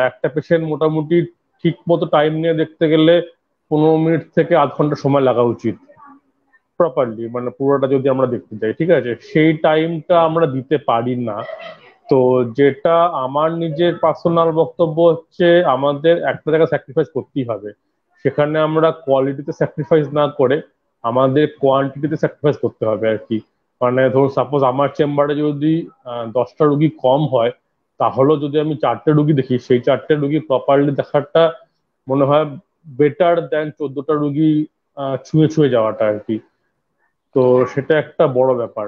একটা পেশেন্ট মোটামুটি ঠিক মতো টাইম নিয়ে দেখতে গেলে 15 মিনিট থেকে আধ ঘন্টা সময় লাগা উচিত প্রপারলি, মানে পুরোটা যদি আমরা দেখতে যাই, ঠিক আছে? সেই টাইমটা আমরা দিতে পারি না। তো যেটা আমার নিজের পার্সোনাল বক্তব্য হচ্ছে, আমাদের একটা জায়গায় স্যাক্রিফাইস করতেই হবে। সেখানে আমরা কোয়ালিটিতে স্যাক্রিফাইস না করে আমাদের কোয়ান্টিটিতে স্যাক্রিফাইস করতে হবে আর কি। মানে ধরুন সাপোজ আমার চেম্বারে যদি 10টা রুগী কম হয়, তাহলেও যদি আমি 4টে রুগী দেখি, সেই 4টে রুগী প্রপারলি দেখাটা মনে হয় বেটার দেন 14টা রুগী ছুঁয়ে ছুঁয়ে যাওয়াটা আর কি। তো সেটা একটা বড় ব্যাপার,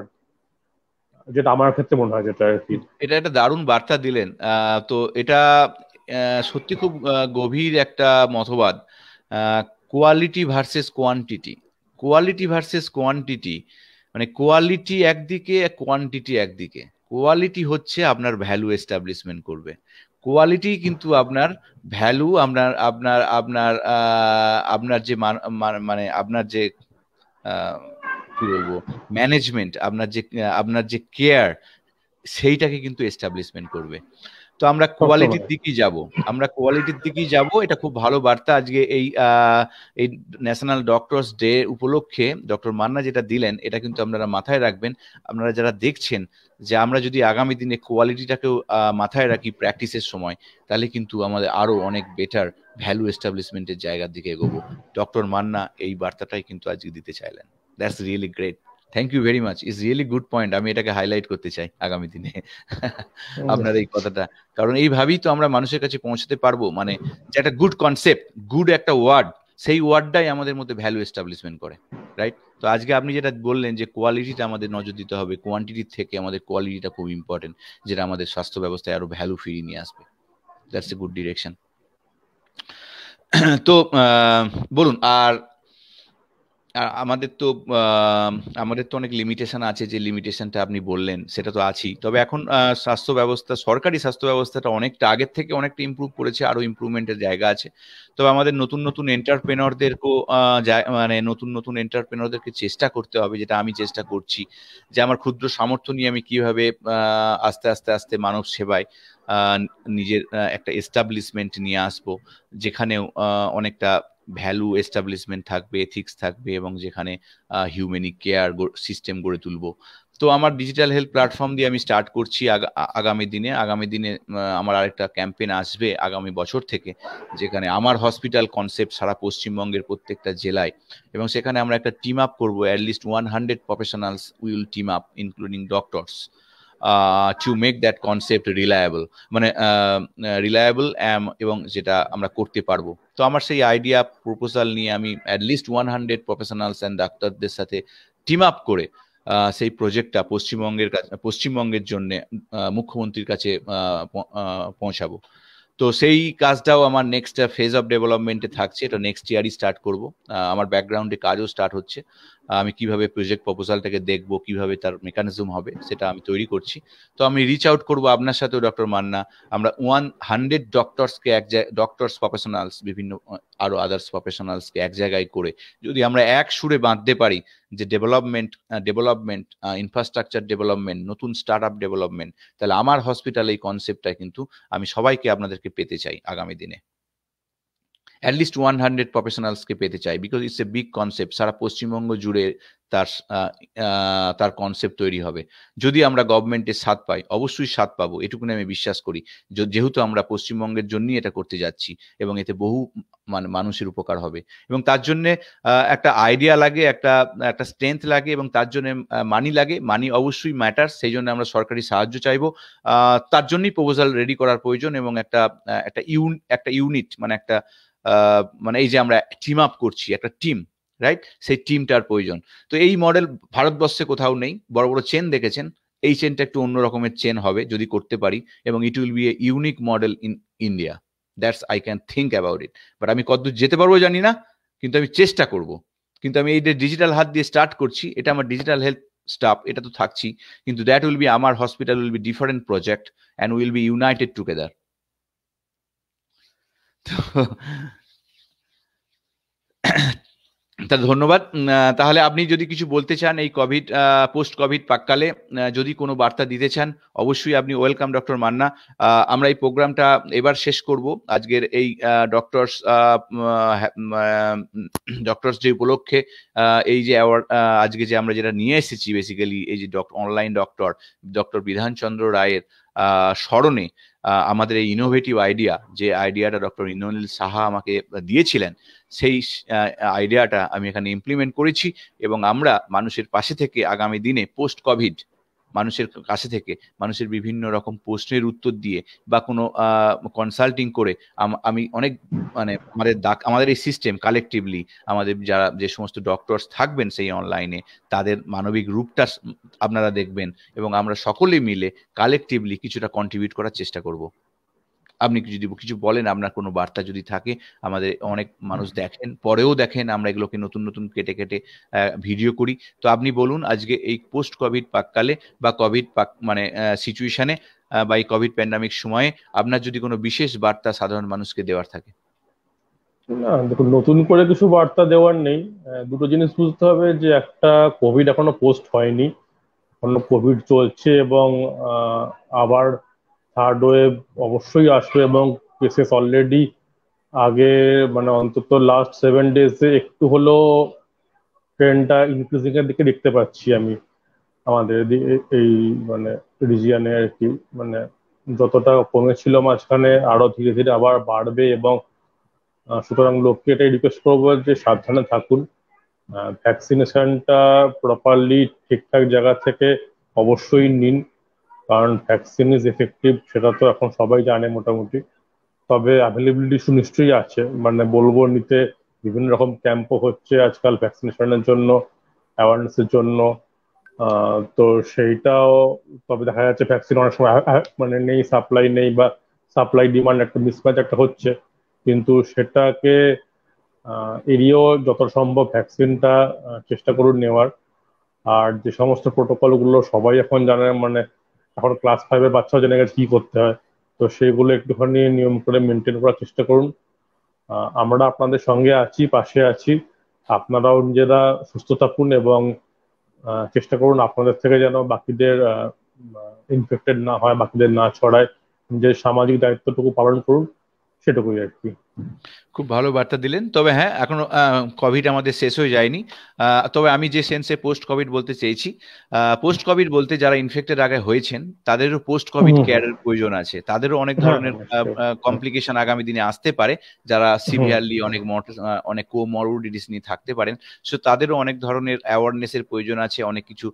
যেটা আমার ক্ষেত্রে মনে হয়, যেটা আর কি। এটা একটা দারুণ বার্তা দিলেন। তো এটা সত্যি খুব গভীর একটা মতবাদ। Quality versus quantity, quality versus quantity, মানে কোয়ালিটি একদিকে, কোয়ান্টিটি একদিকে। কোয়ালিটি হচ্ছে আপনার ভ্যালু এস্টাবলিশমেন্ট করবে, কোয়ালিটি কিন্তু আপনার ভ্যালু, আপনার আপনার আপনার আপনার যে মানে আপনার যে কি বলবো, ম্যানেজমেন্ট, আপনার যে কেয়ার, সেইটাকে কিন্তু এস্টাবলিশমেন্ট করবে। তো আমরা কোয়ালিটির দিকেই যাব, আমরা কোয়ালিটির দিকেই যাব। এটা খুব ভালো বার্তা আজকে এই ন্যাশনাল ডক্টরস ডে উপলক্ষে ডক্টর মান্না যেটা দিলেন, এটা কিন্তু আপনারা মাথায় রাখবেন। আপনারা যারা দেখছেন, যে আমরা যদি আগামী দিনে কোয়ালিটিটাকেও মাথায় রাখি প্র্যাকটিসের সময়, তাহলে কিন্তু আমাদের আরো অনেক বেটার ভ্যালু এস্টাবলিশমেন্টের জায়গার দিকে এগোবো। ডক্টর মান্না এই বার্তাটাই কিন্তু আজকে দিতে চাইলেন। That's really great. Thank you very much, is really good point. আমি এটাকে হাইলাইট করতে চাই আগামী দিনে আপনার এই কথাটা, কারণ এইভাবেই তো আমরা মানুষের কাছে পৌঁছতে পারবো। মানে যে একটা গুড কনসেপ্ট, গুড একটা ওয়ার্ড, সেই ওয়ার্ডটাই আমাদের মধ্যে ভ্যালু এস্টাবলিশমেন্ট করে, রাইট? তো আজকে আপনি যেটা বললেন যে কোয়ালিটিটা আমাদের নজর দিতে হবে, কোয়ান্টিটির থেকে আমাদের কোয়ালিটিটা খুব ইম্পর্টেন্ট, যেটা আমাদের স্বাস্থ্য ব্যবস্থায় আরো ভ্যালু ফিরিয়ে নিয়ে আসবে। That's a good direction. তো বলুন, আর আমাদের তো অনেক লিমিটেশন আছে, যে লিমিটেশনটা আপনি বললেন সেটা তো আছেই। তবে এখন স্বাস্থ্য ব্যবস্থা, সরকারি স্বাস্থ্য ব্যবস্থাটা অনেকটা আগের থেকে অনেকটা ইমপ্রুভ করেছে, আরো ইমপ্রুভমেন্টের জায়গা আছে। তবে আমাদের নতুন নতুন এন্টারপ্রেনরদেরকেও মানে নতুন নতুন এন্টারপ্রেনরদেরকে চেষ্টা করতে হবে, যেটা আমি চেষ্টা করছি, যে আমার ক্ষুদ্র সামর্থ্য নিয়ে আমি কিভাবে আস্তে আস্তে আস্তে মানব সেবায় নিজের একটা এস্টাবলিশমেন্ট নিয়ে আসবো, যেখানেও অনেকটা ভ্যালু এস্টাবলিশমেন্ট থাকবে, এথিক্স থাকবে, এবং যেখানে হিউম্যানিক কেয়ার সিস্টেম গড়ে তুলবো। তো আমার ডিজিটাল হেলথ প্ল্যাটফর্ম দিয়ে আমি স্টার্ট করছি আগামী দিনে আমার আরেকটা ক্যাম্পেইন আসবে আগামী বছর থেকে, যেখানে আমার হসপিটাল কনসেপ্ট সারা পশ্চিমবঙ্গের প্রত্যেকটা জেলায়, এবং সেখানে আমরা একটা টিম আপ করবো। At least 100 professionals will team up, including doctors, to make that concept reliable, মানে রিলায়েবল এবং যেটা আমরা করতে পারবো। তো আমার সেই আইডিয়া প্রপোজাল নিয়ে আমি অ্যাটলিস্ট 100 প্রফেশনালস অ্যান্ড ডাক্তারদের সাথে টিম আপ করে সেই প্রজেক্টটা পশ্চিমবঙ্গের জন্য মুখ্যমন্ত্রীর কাছে পৌঁছাবো। তো সেই কাজটাও আমার নেক্সট ফেজ অফ ডেভেলপমেন্টে থাকছে, এটা নেক্সট ইয়ারই স্টার্ট করব। আমার ব্যাকগ্রাউন্ডে কাজও স্টার্ট হচ্ছে, আমি কিভাবে প্রজেক্ট প্রপোজালটাকে দেখবো, কিভাবে তার মেকানিজম হবে সেটা আমি তৈরি করছি। তো আমি রিচ আউট করবো আপনার সাথেও ডক্টর মান্না, আমরা 100 ডক্টরসকে ডক্টরস প্রফেশনালস, বিভিন্ন আরো আদার্স প্রফেশনালসকে এক জায়গায় করে যদি আমরা এক সুরে বাঁধতে পারি যে ডেভেলপমেন্ট, ইনফ্রাস্ট্রাকচার ডেভেলপমেন্ট, নতুন স্টার্ট আপ ডেভেলপমেন্ট, তাহলে আমার হসপিটাল এই কনসেপ্টটা কিন্তু আমি সবাইকে আপনাদেরকে পেতে চাই আগামী দিনে, অ্যাটলিস্ট 100 প্রফেশনালসকে পেতে চাই, because it's a big concept. সারা পশ্চিমবঙ্গ জুড়ে তার কনসেপ্ট তৈরি হবে। যদি আমরা গভর্নমেন্টের সাথ পাই, অবশ্যই সাথ পাবো, এটুকুনি আমি বিশ্বাস করি, যেহেতু আমরা পশ্চিমবঙ্গের জন্যই এটা করতে যাচ্ছি এবং এতে বহু মানুষের উপকার হবে। এবং তার জন্য একটা আইডিয়া লাগে, একটা স্ট্রেংথ লাগে, এবং তার জন্য মানি লাগে। মানি অবশ্যই ম্যাটার, সেই জন্য আমরা সরকারি সাহায্য চাইবো। তার জন্যই প্রপোজাল রেডি করার প্রয়োজন, এবং একটা ইউনিট, মানে এই যে আমরা টিম আপ করছি, একটা টিম, রাইট, সেই টিমটার প্রয়োজন। তো এই মডেল ভারতবর্ষে কোথাও নেই। বড় বড় চেন দেখেছেন, এই চেনটা একটু অন্য রকমের চেন হবে যদি করতে পারি, এবং it will B a unique model in India. That's I can think about it. But আমি কতদূর যেতে পারবো জানি না, কিন্তু আমি চেষ্টা করব। কিন্তু আমি এই যে ডিজিটাল হাত দিয়ে স্টার্ট করছি, এটা আমার ডিজিটাল হেলথ স্টাফ, এটা তো থাকছি, কিন্তু দ্যাট উইল বি, আমার hospital will be different project and will be United together. তা ধন্যবাদ। তাহলে আপনি যদি কিছু বলতে চান এই কোভিড, পোস্ট কোভিড পাককালে, যদি কোনো বার্তা দিতে চান, অবশ্যই আপনি ওয়েলকাম ডক্টর মান্না। আমরা এই প্রোগ্রামটা এবার শেষ করব আজকের এই ডক্টরস ডে উপলক্ষে। এই যে অ্যাওয়ার্ড আজকে যে আমরা যেটা নিয়ে এসেছি, বেসিক্যালি এই যে অনলাইন ডক্টর বিধানচন্দ্র রায়ের স্মরণে আমাদের এই ইনোভেটিভ আইডিয়া, যে আইডিয়াটা ডক্টর ইন্দ্রনীল সাহা আমাকে দিয়েছিলেন, সেই আইডিয়াটা আমি এখানে ইমপ্লিমেন্ট করেছি। এবং আমরা মানুষের পাশে থেকে আগামী দিনে পোস্ট কোভিড মানুষের কাছে থেকে মানুষের বিভিন্ন রকম প্রশ্নের উত্তর দিয়ে বা কোনো কনসাল্টিং করে আমি অনেক, মানে আমাদের এই সিস্টেম কালেকটিভলি, আমাদের যে সমস্ত ডক্টরস থাকবেন সেই অনলাইনে, তাদের মানবিক রূপটা আপনারা দেখবেন, এবং আমরা সকলে মিলে কালেকটিভলি কিছুটা কন্ট্রিবিউট করার চেষ্টা করব। আপনি যদি কিছু বলেন, আপনার কোনো বার্তা যদি থাকে, আমাদের অনেক মানুষ দেখেন, পরেও দেখেন, আমরা এগুলোকে নতুন নতুন কেটে কেটে ভিডিও করি। তো আপনি বলুন আজকে এই পোস্ট কোভিড পাককালে বা কোভিড মানে সিচুয়েশনে বা এই কোভিড প্যান্ডামিক সময়ে আপনার যদি কোনো বিশেষ বার্তা সাধারণ মানুষকে দেওয়ার থাকে। না দেখুন, নতুন করে কিছু বার্তা দেওয়ার নেই। দুটো জিনিস বুঝতে হবে, যে একটা, কোভিড এখনো পোস্ট হয়নি, এখনো কোভিড চলছে, এবং আবার থার্ড ওয়েভ অবশ্যই আসবে, এবং কেসেস অলরেডি আগে, মানে অন্তত লাস্ট 7 ডেজে একটু হলেও ট্রেন্ডটা ইনক্রিজিং এর দিকে দেখতে পাচ্ছি আমি আমাদের এই মানে রিজিয়নে আর কি। মানে যতটা কমেছিল মাঝখানে, আরো ধীরে ধীরে আবার বাড়বে, এবং সুতরাং লোককে এটাই রিকোয়েস্ট করবো যে সাবধানে থাকুন, ভ্যাকসিনেশনটা প্রপারলি ঠিকঠাক জায়গা থেকে অবশ্যই নিন, কারণ ভ্যাকসিন ইজ এফেক্টিভ, সেটা তো এখন সবাই জানে মোটামুটি। তবে অ্যাভেলেবিলিটি নিশ্চয়ই আছে, মানে বলবো নিতে, বিভিন্ন রকম ক্যাম্পও হচ্ছে আজকাল ভ্যাকসিনেশনের জন্য, অ্যাওয়ারনেসের জন্য। তো সেইটাও, তবে দেখা যাচ্ছে ভ্যাকসিন অনেক সময় মানে নেই, সাপ্লাই নেই, বা সাপ্লাই ডিমান্ড একটা মিসম্যাচ একটা হচ্ছে, কিন্তু সেটাকে এড়িয়েও যত সম্ভব ভ্যাকসিনটা চেষ্টা করুন নেওয়ার। আর যে সমস্ত প্রোটোকল গুলো সবাই এখন জানে, মানে এখন ক্লাস 5-এর বাচ্চাও জেনে গেছে কি করতে হয়, তো সেগুলো একটুখানি নিয়ম করে মেনটেন করার চেষ্টা করুন। আমরা আপনাদের সঙ্গে আছি, পাশে আছি। আপনারাও নিজেরা সুস্থ থাকুন, এবং চেষ্টা করুন আপনাদের থেকে যেন বাকিদের ইনফেক্টেড না হয়, বাকিদের না ছড়ায়। নিজের সামাজিক দায়িত্বটুকু পালন করুন, সেটুকুই আর কি। খুব ভালো বার্তা দিলেন। তবে হ্যাঁ, এখনো কোভিড আমাদের শেষ হয়ে যায়নি। তবে আমি যে সেন্সে পোস্ট কোভিড বলতে চেয়েছি, পোস্ট কোভিড বলতে যারা ইনফেক্টেড আগে হয়েছেন তাদেরও পোস্ট কোভিড কেয়ারের প্রয়োজন আছে। তাদেরও অনেক ধরনের কমপ্লিকেশন আগামী দিনে আসতে পারে, যারা সিভিয়ারলি অনেক কোমরবিডিটিস নিয়ে থাকতে পারেন। সো তাদেরও অনেক ধরনের অ্যাওয়ারনেসের প্রয়োজন আছে, অনেক কিছু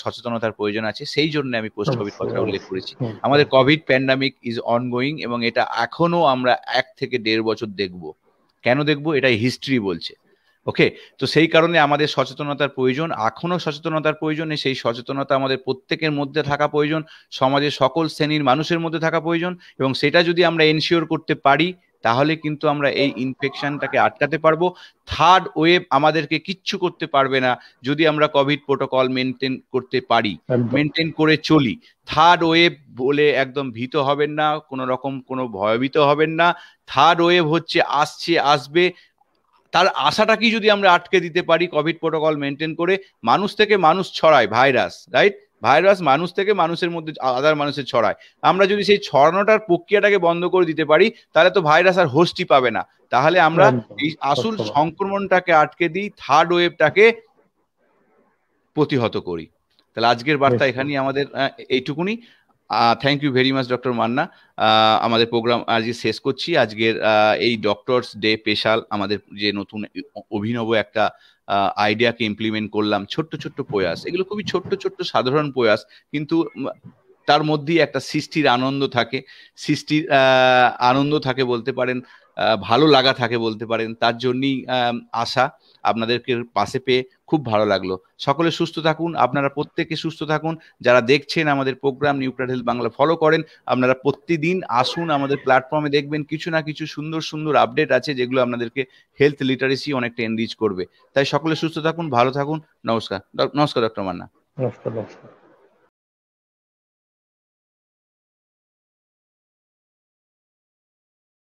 সচেতনতার প্রয়োজন আছে। সেই জন্য আমি পোস্ট কোভিড কথা উল্লেখ করেছি। আমাদের কোভিড প্যান্ডামিক ইজ অনগোয়িং এবং এটা এখনো আমরা 1 থেকে 1.5 বছর দেখব। কেন দেখব? এটাই হিস্ট্রি বলছে। ওকে, তো সেই কারণে আমাদের সচেতনতার প্রয়োজন, এখনো সচেতনতার প্রয়োজন। সেই সচেতনতা আমাদের প্রত্যেকের মধ্যে থাকা প্রয়োজন, সমাজের সকল শ্রেণীর মানুষের মধ্যে থাকা প্রয়োজন। এবং সেটা যদি আমরা এনশিওর করতে পারি তাহলে কিন্তু আমরা এই ইনফেকশনটাকে আটকাতে পারবো। থার্ড ওয়েভ আমাদেরকে কিচ্ছু করতে পারবে না যদি আমরা কোভিড প্রোটোকল মেনটেন করতে পারি, মেনটেন করে চলি। থার্ড ওয়েভ বলে একদম ভীত হবেন না, কোনো ভয়ভীত হবেন না। থার্ড ওয়েভ হচ্ছে আসছে, আসবে, তার আশাটাকেই যদি আমরা আটকে দিতে পারি কোভিড প্রোটোকল মেনটেন করে। মানুষ থেকে মানুষ ছড়ায় ভাইরাস, রাইট? ভাইরাস মানুষ থেকে মানুষের মধ্যে আদার মানুষের ছড়ায়। আমরা যদি সেই ছড়ানোটার প্রক্রিয়াটাকে বন্ধ করে দিতে পারি তাহলে তো ভাইরাস আর হোস্টই পাবে না। তাহলে আমরা এই আসল সংক্রমণটাকে আটকে দিই, থার্ড ওয়েভটাকে প্রতিহত করি। তাহলে আজকের বার্তা এখানেই আমাদের এইটুকুনি। Thank you very much doctor Manna. আমাদের প্রোগ্রাম আজকে শেষ করছি। আজকের এই ডক্টরস ডে স্পেশাল আমাদের যে নতুন অভিনব একটা আইডিয়াকে ইমপ্লিমেন্ট করলাম, ছোট্ট ছোট্ট প্রয়াস, এগুলো খুবই ছোট্ট ছোট্ট সাধারণ প্রয়াস, কিন্তু তার মধ্যেই একটা সৃষ্টির আনন্দ থাকে, সৃষ্টির আনন্দ থাকে বলতে পারেন, ভালো লাগা থাকে বলতে পারেন। তার জন্যই আশা আপনাদেরকে পাশে পেয়ে খুব ভালো লাগলো। সকলে সুস্থ থাকুন, আপনারা প্রত্যেকে সুস্থ থাকুন। যারা দেখছেন আমাদের programme nuclear health Bangla follow করেন, আপনারা প্রতিদিন আসুন আমাদের প্ল্যাটফর্মে, দেখবেন কিছু না কিছু সুন্দর সুন্দর আপডেট আছে যেগুলো আপনাদেরকে হেলথ লিটারেসি অনেকটা এনরিচ করবে। তাই সকলে সুস্থ থাকুন, ভালো থাকুন। নমস্কার। নমস্কার ডক্টর মান্না। নমস্কার।